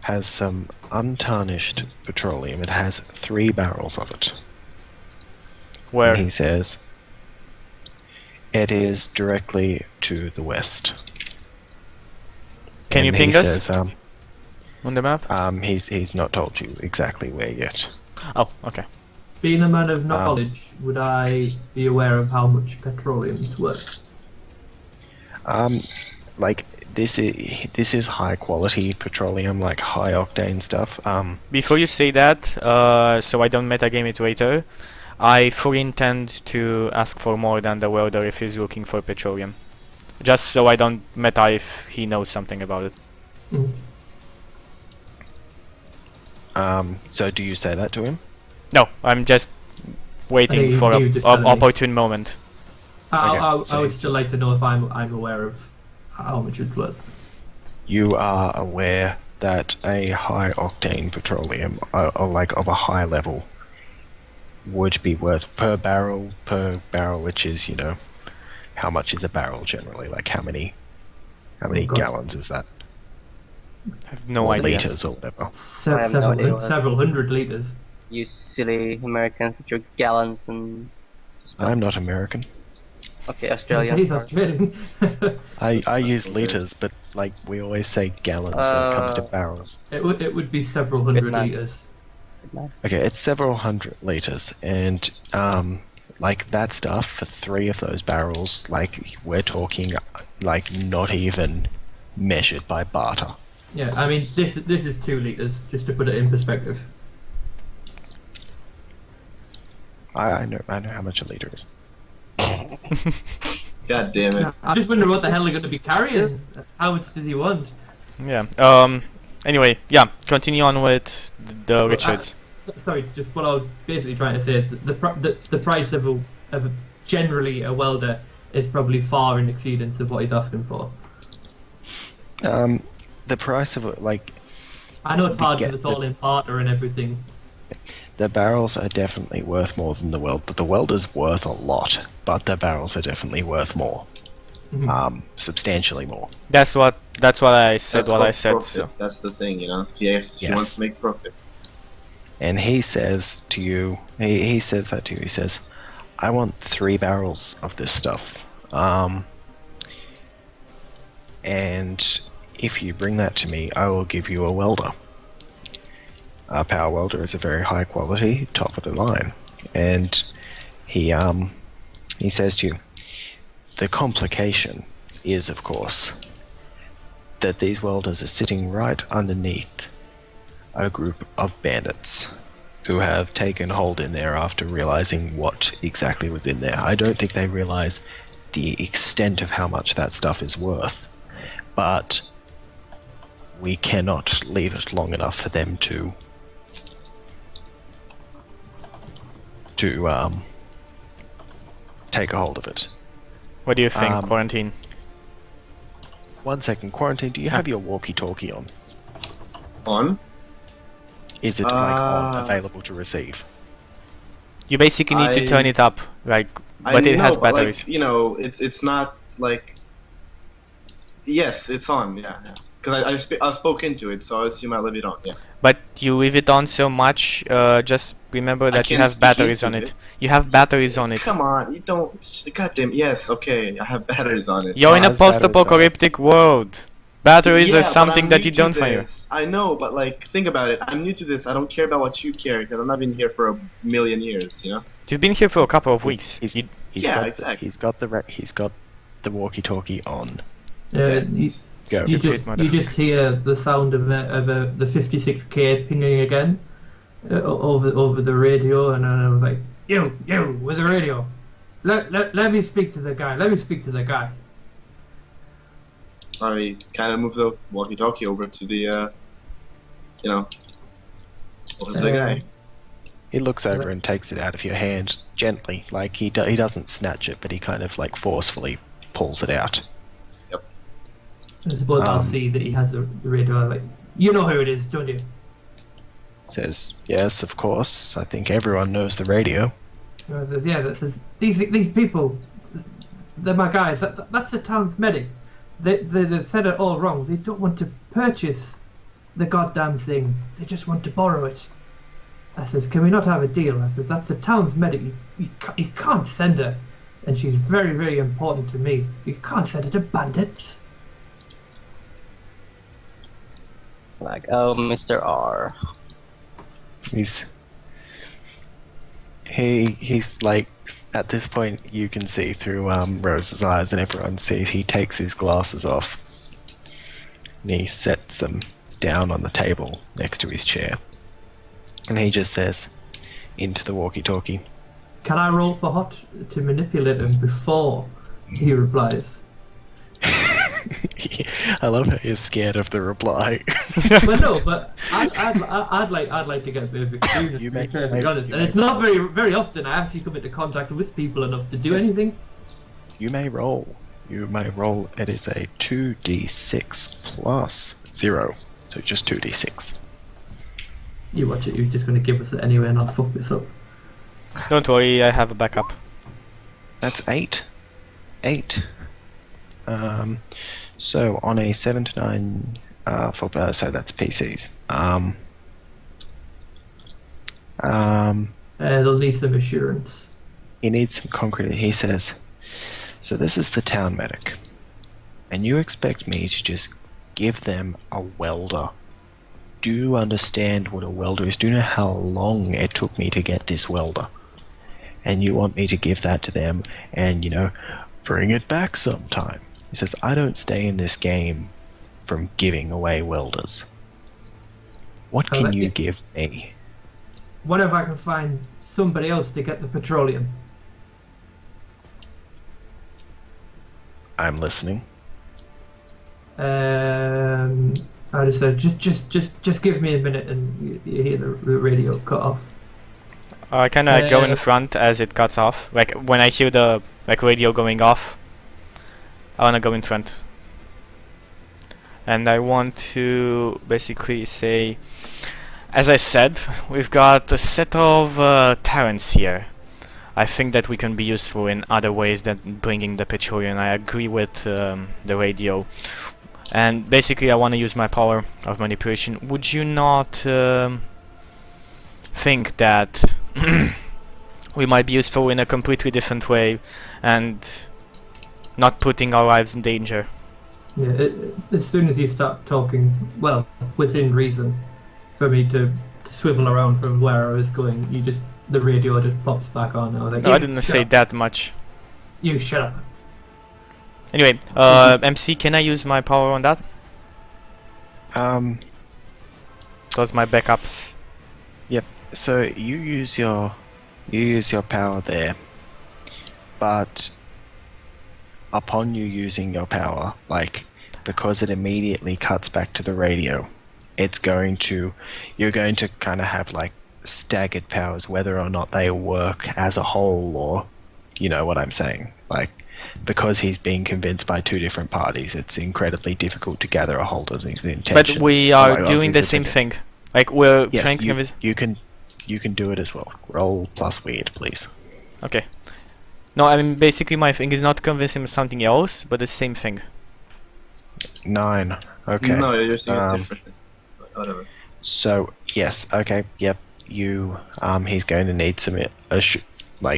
has some untarnished petroleum. It has 3 barrels of it. Where? And he says it is directly to the west. Can you And ping he us says, on the map? he's not told you exactly where yet. Oh, okay. Being a man of knowledge, would I be aware of how much petroleum's worth? Like this is high quality petroleum, like high octane stuff. Before you say that, so I don't metagame it later, I fully intend to ask for more than the welder if he's looking for petroleum. Just so I don't meta if he knows something about it. So do you say that to him? No, I'm just waiting for you a just telling me. opportune moment. I so would he still says- like to know if I'm aware of how much it's worth. You are aware that a high octane petroleum, or like of a high level, would be worth per barrel, which is, you know, how much is a barrel generally? Like how many God. gallons is that? I have no Or idea. liters or whatever. I have no idea what- Several hundred liters. You silly Americans with your gallons and stuff. I'm not American. Okay, Australian. He's sorry. Australian. I use liters, but like we always say gallons when it comes to barrels. It would be several hundred Vietnam. liters. Okay, it's several hundred liters, and like that stuff for 3 of those barrels, like we're talking, like not even measured by barter. Yeah, I mean this is 2 liters, just to put it in perspective. I know how much a liter is. God damn it. I just wonder what the hell they're going to be carrying. How much does he want? Yeah. Anyway, yeah. Continue on with the Richards. Sorry, just what I was basically trying to say is that the price of a generally a welder is probably far in exceedance of what he's asking for. The price of it, like I know it's hard get because it's all in barter and everything. the barrels are definitely worth more than the welder. The welder's worth a lot, but the barrels are definitely worth more. Substantially more. That's what I said. That's What I called said. profit. So. That's the thing, you know. He wants Yes. to make profit. And he says to you, he says that to you. He says, "I want 3 barrels of this stuff. And if you bring that to me, I will give you a welder. A power welder is a very high quality, top of the line." And he says to you, "The complication is, of course, that these welders are sitting right underneath a group of bandits who have taken hold in there after realizing what exactly was in there. I don't think they realize the extent of how much that stuff is worth, but we cannot leave it long enough for them to take a hold of it." What do you think, Quarantine? 1 second, Quarantine, do you have your walkie-talkie on? On? Is it like on available to receive? You basically need to turn it up, like, but it has batteries. Like, you know, it's not like. Yes, it's on. Yeah. Because I spoke into it, so I assume I leave it on. Yeah. But you leave it on so much, just remember that you can't have speak batteries into on it. it. You have batteries on it. Come on, you don't. Goddamn. Yes. Okay. I have batteries on it. You're in a has batteries on it. post-apocalyptic world. Batteries Yeah, are but something I'm that new you to don't find. this. I know, but like, think about it. I'm new to this. I don't care about what you care because I've not been here for a million years. You know. You've been here for a couple of weeks. He's Yeah, got, exactly. He's got the walkie-talkie on. Yes. Go. You Stupid just hear the sound of the 56K pinging again over the radio, and I was like, you with the radio, let me speak to the guy. Let me speak to the guy. I kind of move the walkie-talkie over to the, over to the guy. He looks over and takes it out of your hand gently, like he doesn't snatch it, but he kind of like forcefully pulls it out. I suppose I'll see that he has the radio. Like, you know who it is, don't you? Says, yes, of course. I think everyone knows the radio. I says, yeah, that says these people, they're my guys. That's the town's medic. They've said it all wrong. They don't want to purchase the goddamn thing. They just want to borrow it. I says, can we not have a deal? I says, that's the town's medic. You can't send her, and she's very, very important to me. You can't send her to bandits. Like, oh, Mr. R. He's like, at this point you can see through Rose's eyes, and everyone sees he takes his glasses off and he sets them down on the table next to his chair, and he just says into the walkie-talkie, Can I roll for hot to manipulate him before he replies? I love how you're scared of the reply. But no, but I'd like to get a bit of experience, to be perfectly honest. And it's not very often I actually come into contact with people enough to do anything. You may roll. It is a 2d6 plus 0. So just 2d6. You watch it, you're just going to give us it anyway and I'll fuck this up. Don't worry, I have a backup. That's 8. 8. So on a 7 to 9, so that's PCs. They'll need some assurance. He needs some concrete. He says, so this is the town medic, and you expect me to just give them a welder. Do you understand what a welder is? Do you know how long it took me to get this welder? And you want me to give that to them and, bring it back sometime. He says, I don't stay in this game from giving away welders. What can you give me? What if I can find somebody else to get the petroleum? I'm listening. I just said, just give me a minute, and you hear the radio cut off. I kind of go in front as it cuts off. Like when I hear the radio going off, I wanna go in front, and I want to basically say, as I said, we've got a set of talents here. I think that we can be useful in other ways than bringing the petroleum. I agree with the radio, and basically I want to use my power of manipulation. Would you not think that we might be useful in a completely different way and not putting our lives in danger? Yeah, as soon as you start talking, well, within reason, for me to swivel around from where I was going, the radio just pops back on. I was like, No, I didn't say that much. You shut up. Anyway, MC, can I use my power on that? That was my backup. Yep. So you use your power there, but upon you using your power, because it immediately cuts back to the radio, you're going to kind of have staggered powers, whether or not they work as a whole, or you know what I'm saying. Because he's being convinced by two different parties, it's incredibly difficult to gather a hold of his intentions. But we are doing the same thing. Like we're Yes, trying to convince. you can do it as well. Roll plus weird, please. Okay. No, I mean basically my thing is not convince him of something else, but the same thing. 9. Okay. No, you're saying it's Um, different. But whatever. So yes, okay, yep. You he's going to need some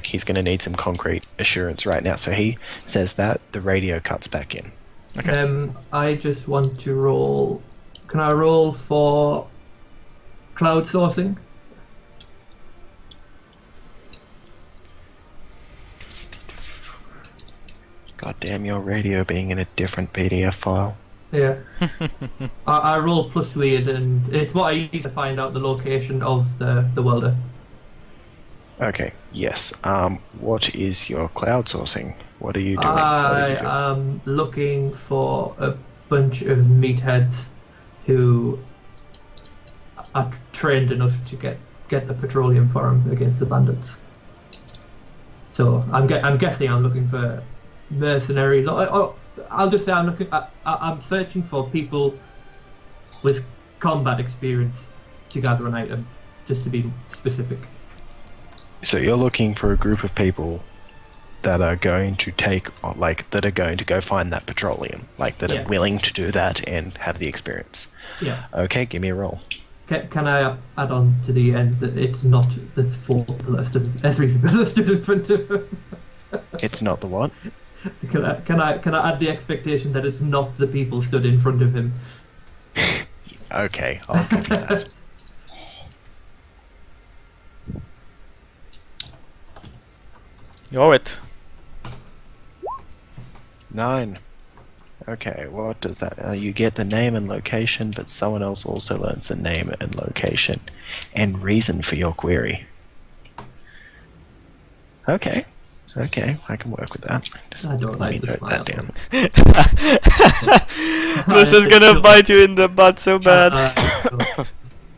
he's going to need some concrete assurance right now. So he says that the radio cuts back in. Okay. I just want to roll. Can I roll for cloud sourcing? God damn your radio being in a different PDF file. Yeah. I roll plus weird, and it's what I use to find out the location of the welder. Okay, yes. What is your cloud sourcing? What are you doing? I am looking for a bunch of meatheads who are trained enough to get the petroleum for him against the bandits. So I'm guessing I'm looking for mercenaries. I'll just say I'm searching for people with combat experience to gather an item, just to be specific. So you're looking for a group of people that are going to that are going to go find that petroleum, that Yeah. are willing to do that and have the experience. Yeah. Okay, give me a roll. Can I add on to the end that it's not the 4 people that stood, 3 people that stood in front of him? It's not the what? Can I add the expectation that it's not the people stood in front of him? Okay, I'll give you that. You're it. 9. Okay, what does that? You get the name and location, but someone else also learns the name and location and reason for your query. Okay, I can work with that. Just I don't let me like the note smile. that down. This is gonna bite you in the butt so bad.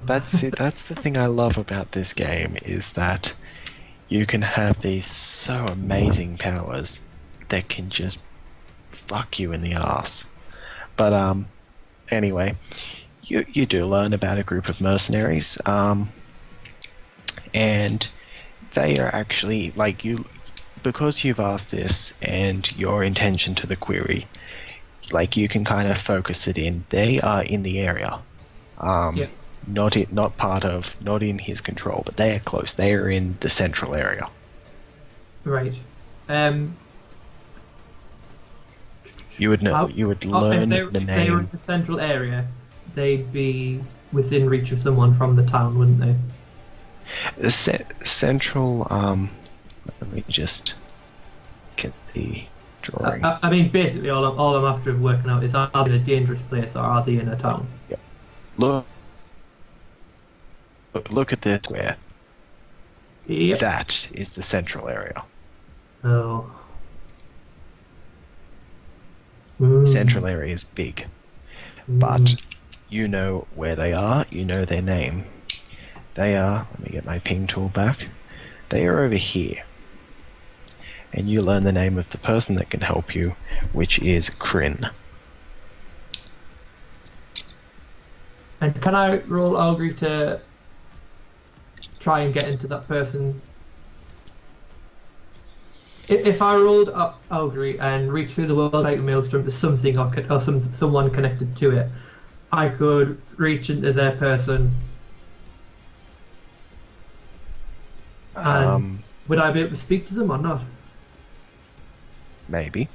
That's it. That's the thing I love about this game is that you can have these so amazing powers that can just fuck you in the ass. But anyway, you do learn about a group of mercenaries, and they are actually because you've asked this and your intention to the query, you can kind of focus it in. They are in the area. Yeah. Not in his control, but they are close. They are in the central area. Right. You would know. You would learn the if they were name. in the central area, they'd be within reach of someone from the town, wouldn't they? The central. Let me just get the drawing. I mean, basically, all I'm after working out is, are they in a dangerous place or are they in a town? Look at this where. Yep. That is the central area. Oh. Central area is big, but you know where they are. You know their name. They are. Let me get my ping tool back. They are over here. And you learn the name of the person that can help you, which is Kryn. And can I roll Augury to try and get into that person? If I rolled up Augury and reach through the world item maelstrom to something or someone connected to it, I could reach into their person. And would I be able to speak to them or not? Maybe.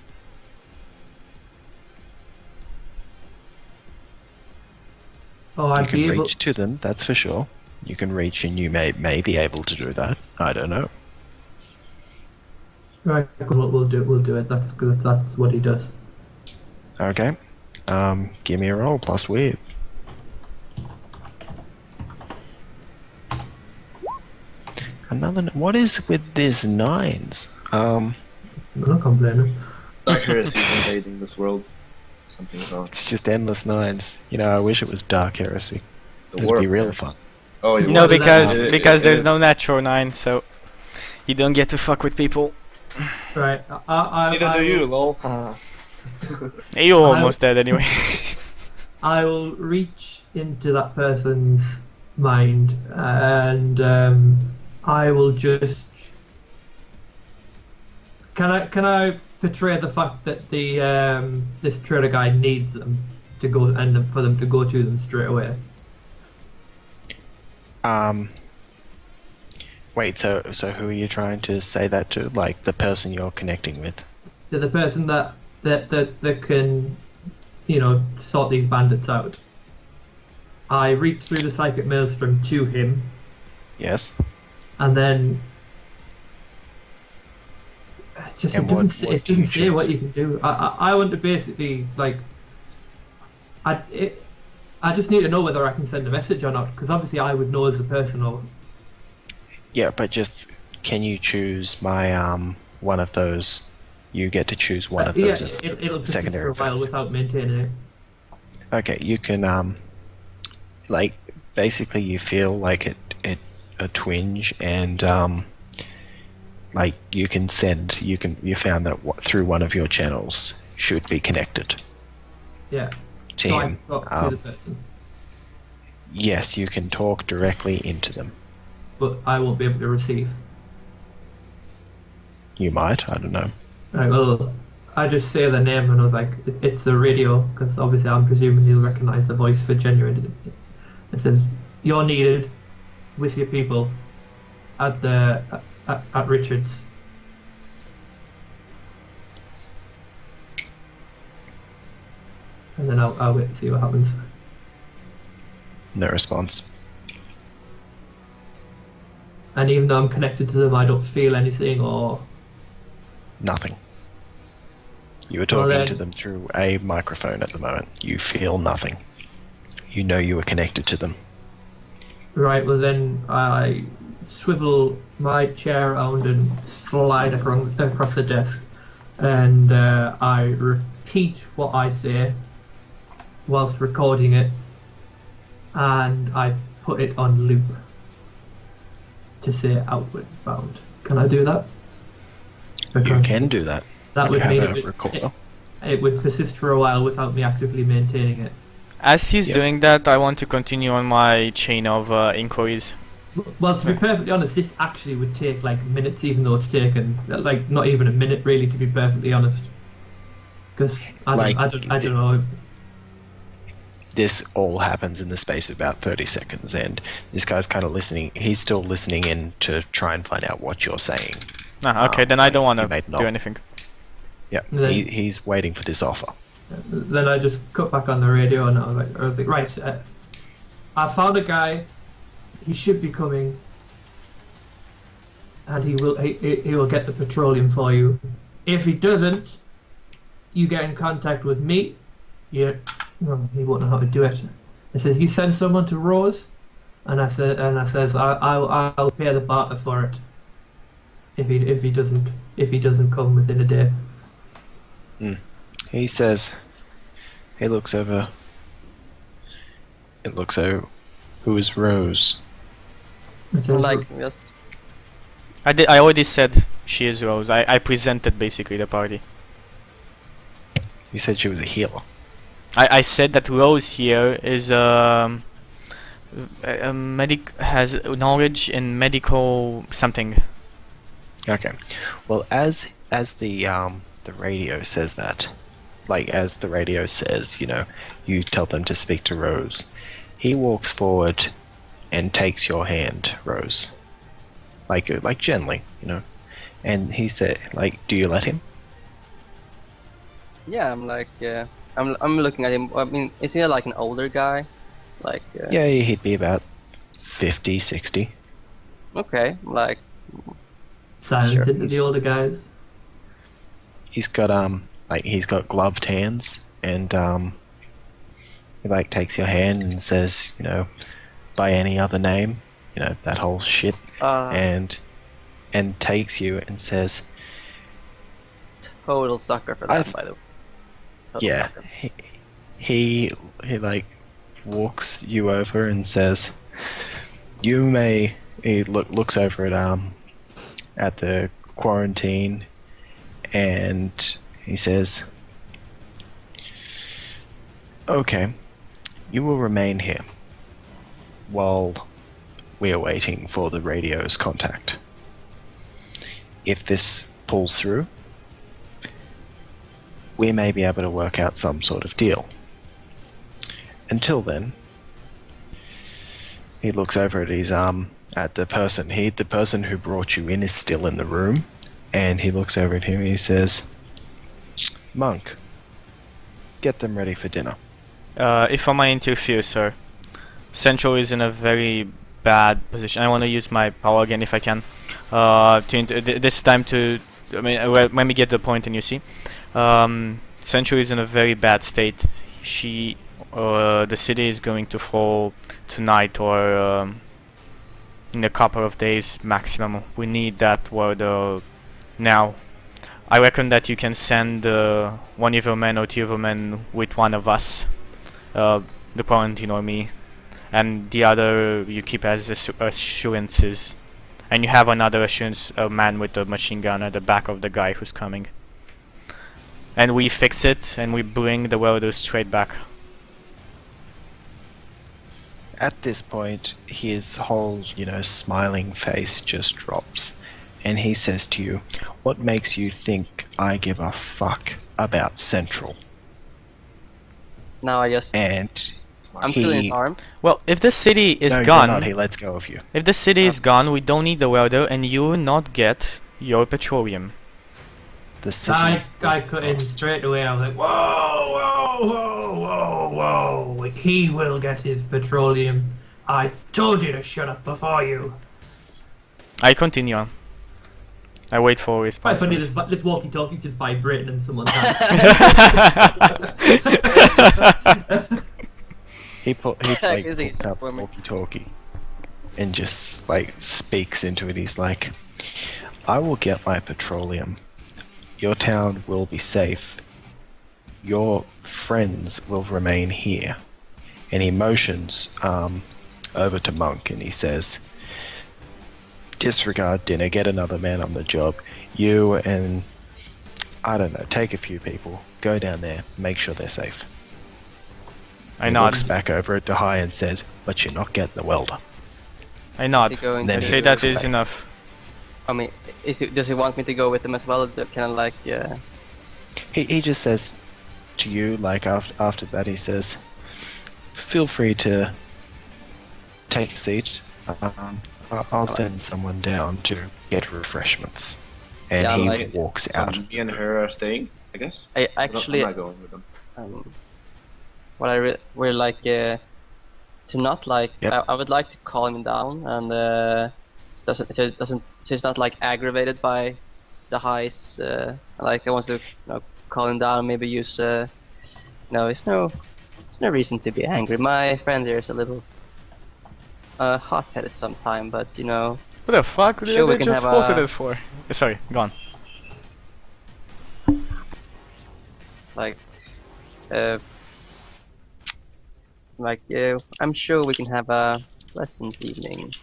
Oh, I'd You can be able. reach to them, that's for sure. You can reach and you may be able to do that. I don't know. Right, we'll do it. That's good. That's what he does. Okay. Give me a roll plus weird. What is with these 9s? I'm not complaining. Dark Heresy is invading this world. Something about It's just endless 9s. I wish it was Dark Heresy. the It'd war. be real fun. Oh, you No, want- because It- because it there's is. no natural 9, so you don't get to fuck with people. Right. Neither do you, lol. You're almost dead anyway. I will reach into that person's mind, and I will just. Can I portray the fact that the this trader guy needs them to go and for them to go to them straight away? Wait, so who are you trying to say that to? Like the person you're connecting with? To the person that can, sort these bandits out. I reach through the psychic maelstrom to him, Yes. and then And it what doesn't do say you what choose? you can do. I want to basically I just need to know whether I can send a message or not, because obviously I would know as a person. Or Yeah, but just can you choose my one of those? You get to choose one of yeah, those it'll persist secondary for a while effects. without maintaining it. Okay, you can like basically you feel like it a twinge and like you found that through one of your channels should be connected Yeah. to So I him. talk to the person, Yes, you can talk directly into them. but I won't be able to receive. You might, I don't know. Right, well, I just say the name and I was like, it's a radio, because obviously I'm presuming you'll recognize the voice for genuine. It says, you're needed with your people at at Richards. And then I'll wait to see what happens. No response. And even though I'm connected to them, I don't feel anything or... Nothing. You were Well, talking then- to them through a microphone at the moment. You feel nothing. You know you were connected to them. Right, well then I swivel my chair around and slide across the desk, and I repeat what I say whilst recording it, and I put it on loop to say outward bound. Can I do that? You Because can do that. that You would have mean a recorder. it would persist for a while without me actively maintaining it. As he's Yep. doing that, I want to continue on my chain of inquiries. Well, to be perfectly honest, this actually would take like minutes, even though it's taken like not even a minute, really, to be perfectly honest. Because I don't know. This all happens in the space of about 30 seconds, and this guy's kind of listening. He's still listening in to try and find out what you're saying. Okay, then I don't want you to made an do offer. anything. Yeah, Then- he's waiting for this offer. Then I just cut back on the radio, and I was like, right, I found a guy. He should be coming, and he will get the petroleum for you. If he doesn't, you get in contact with me. Yeah, well, he won't know how to do it. It says you send someone to Rose, and I says I'll pay the barter for it. If he doesn't come within a day. He says, he looks over. It looks over. Who is Rose? It says, Like, just I already said she is Rose. I presented basically the party. You said she was a healer. I said that Rose here is a has knowledge in medical something. Okay. Well, as the radio says that, like as the radio says, you tell them to speak to Rose. He walks forward and takes your hand, Rose. Like gently, And he said, do you let him? yeah, I'm like, I'm looking at him. I mean, is he like an older guy? Like, Yeah, he'd be about 50, 60. okay, like, silence Sure, into the he's- older guys. He's got he's got gloved hands, and he takes your hand and says, by any other name, that whole shit, and takes you and says, total sucker for that, I've- by the way. Total yeah, sucker. he walks you over and says, you may. He looks over at the quarantine, and he says, okay, you will remain here. while we are waiting for the radio's contact. If this pulls through, we may be able to work out some sort of deal. Until then, he looks over at his at the person. The person who brought you in is still in the room, and he looks over at him and he says, "Monk, get them ready for dinner." If I might interfere, sir, Central is in a very bad position. I want to use my power again if I can. This time to, I mean, when we get the point, and you see, Central is in a very bad state. The city is going to fall tonight or in a couple of days maximum. We need that word now. I reckon that you can send one of your men or two of your men with one of us, the quarantine or me, and the other you keep as assurances. And you have another assurance man with a machine gun at the back of the guy who's coming. And we fix it and we bring the welders straight back. At this point, his whole, smiling face just drops, and he says to you, "What makes you think I give a fuck about Central?" Now And I'm still in his arms. Well, if the city is no, gone, you're not. He lets go of you. if the city is gone, we don't need the welder, and you will not get your petroleum. The city. I cut in straight away. I was like, whoa, whoa, whoa, whoa, whoa. He will get his petroleum. I told you to shut up before you. I continue on. I wait for a response. Funny, this walkie-talkie just vibrating in someone's hand. He pulls Is out the for me? walkie-talkie and just speaks into it. He's like, "I will get my petroleum. Your town will be safe. Your friends will remain here." And he motions over to Monk and he says, "Disregard dinner, get another man on the job. You and, I don't know, take a few people, go down there, make sure they're safe." I He nod. looks back over at Dahai and says, "But you're not getting the welder." I nod. Is he going Then I to he say do- that looks is back. enough. I mean, does he want me to go with him as well? Kind of like, He just says to you, after that, he says, "Feel free to take a seat. I'll send someone down to get refreshments." And Yeah, he like- walks So out. me and her are staying, I guess. I I'm actually, not going with them. what I really like to not like. Yep. I would like to calm him down and so he's not like aggravated by the highs. Like I want to calm him down. Maybe use it's no reason to be angry. My friend here is a little hot-headed sometime, but What the fuck did Sure, we I can just have quoted a- it for? Sorry, go on. like it's like I'm sure we can have a pleasant evening.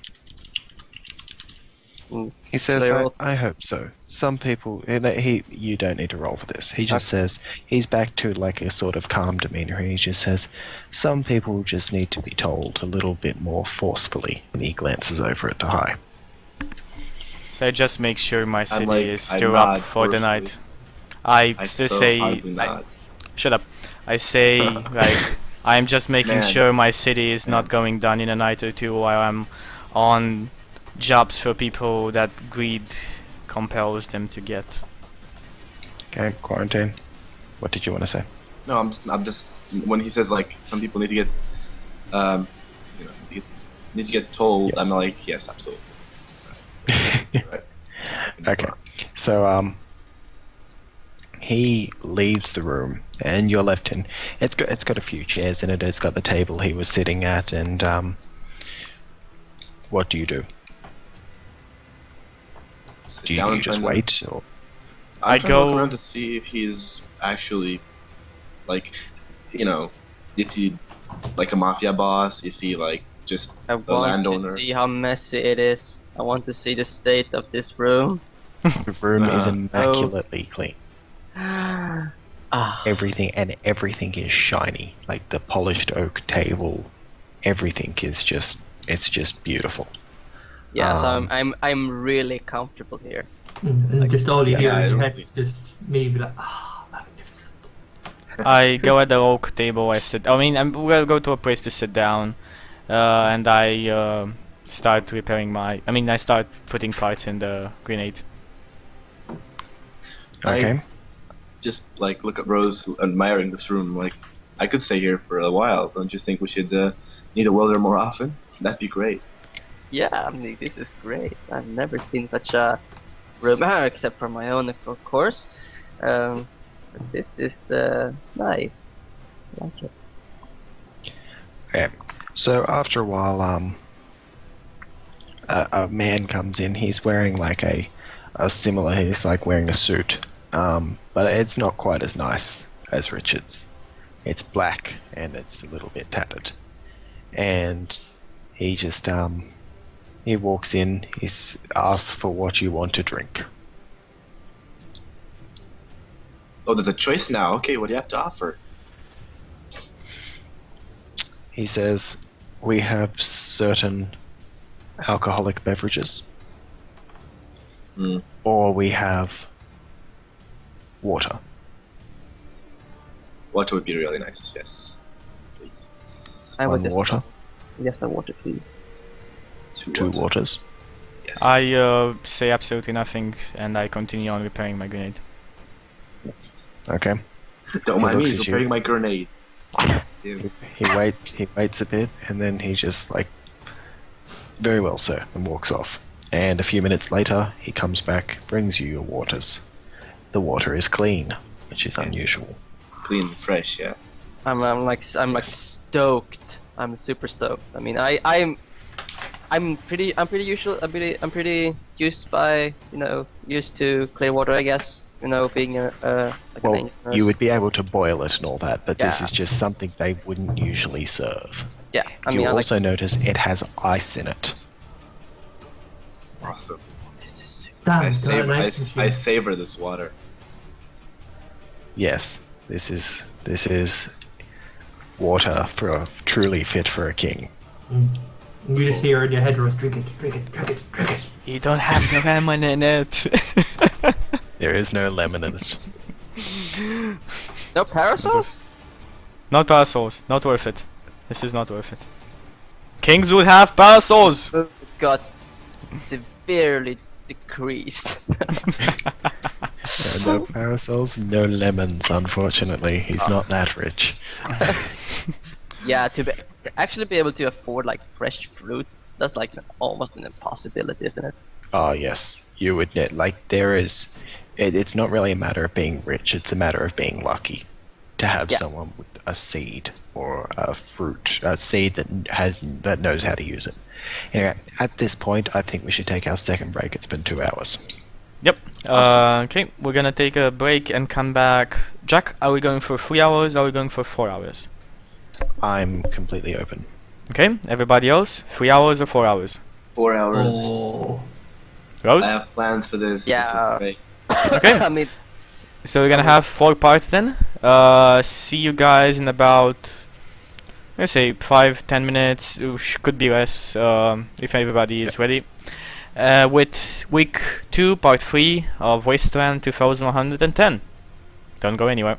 He says, They all- I hope so. Some people, you don't need to roll for this. He just says, he's back to like a sort of calm demeanor. He just says, some people just need to be told a little bit more forcefully. And he glances over at Dahai. So I just make sure my city like- is I still nod up for the forcefully. night. I I still so say, hardly nod. shut up. I say like I'm just making Man. sure my city is not Man. going down in a night or two while I'm on jobs for people that greed compels them to get. Okay, quarantine. What did you want to say? No, I'm just when he says like some people need to get, need to get told. Yeah. I'm like, yes, absolutely. Right. Okay, so he leaves the room, and you're left in. It's got a few chairs in it. It's got the table he was sitting at, and what do you do? Sit Do down you and just find wait? Or? I'm I trying to look go- around to see if he's actually like, is he like a mafia boss? Is he like just I a want landowner? to see how messy it is. I want to see the state of this room. The room is Uh, immaculately clean. Ah, Everything is shiny. Like the polished oak table, everything is just It's just beautiful. Yeah, so Um, I'm really comfortable here. And just all you Yeah, hear in your I head see. is just me be like, magnificent. I go at the oak table. I sit. I mean, we'll go to a place to sit down, and I start repairing my. I mean, I start putting parts in the grenade. okay. Just like look at Rose, admiring this room. Like, I could stay here for a while. Don't you think we should need a welder more often? That'd be great. Yeah, I mean, this is great. I've never seen such a room, except for my own, of course. But this is nice. I like it. Okay. So after a while, a man comes in. He's wearing like a similar. He's like wearing a suit, but it's not quite as nice as Richard's. It's black and it's a little bit tattered. And he just he walks in. He asks for what you want to drink. Oh, there's a choice now. Okay, what do you have to offer? He says, "We have certain alcoholic beverages, Hmm. or we have water." Water would be really nice. Yes. Please. I would One just water, Yes, a water, please. two water. waters. Yes. I say absolutely nothing, and I continue on repairing my grenade. Okay. Don't mind me looks at you. preparing my grenade. Damn. He waits a bit, and then he just like, "Very well, sir," and walks off. And a few minutes later, he comes back, brings you your waters. The water is clean, which is unusual. Clean, and fresh. Yeah. I'm like stoked. I'm super stoked. I mean, I'm pretty used by used to clear water, I guess. Being like an Well, angel nurse. you would be able to boil it and all that, but this Yeah. is just something they wouldn't usually serve. Yeah, I mean, You'll I like also notice it has ice in it. Awesome. this is super. Damn, I got savor, an I, ice I machine. savor this water. Yes, this is water for truly fit for a king. And you just hear in your head, Rose, drink it, drink it, drink it, drink it. You don't have the lemon in it. There is no lemon in it. No parasols? Not parasols. Not worth it. This is not worth it. Kings would have parasols. It got severely decreased. No parasols, no lemons. Unfortunately, he's not that rich. Yeah, to actually be able to afford like fresh fruit, that's like almost an impossibility, isn't it? Oh yes, you would net like there is. It's not really a matter of being rich. It's a matter of being lucky to have Yeah. someone with a seed or a fruit, a seed that knows how to use it. Anyway, at this point, I think we should take our second break. It's been 2 hours. Yep. Okay, we're gonna take a break and come back. Jack, are we going for 3 hours? Are we going for 4 hours? I'm completely open. Okay, everybody else, 3 hours or 4 hours? 4 hours. Oh. Rose? I have plans for this. Yeah. This was great. Okay. I mean, So we're gonna have 4 parts then. See you guys in about, let's say 5-10 minutes. Could be less if everybody is ready. With week 2, part 3 of Wasteland 2110. Don't go anywhere.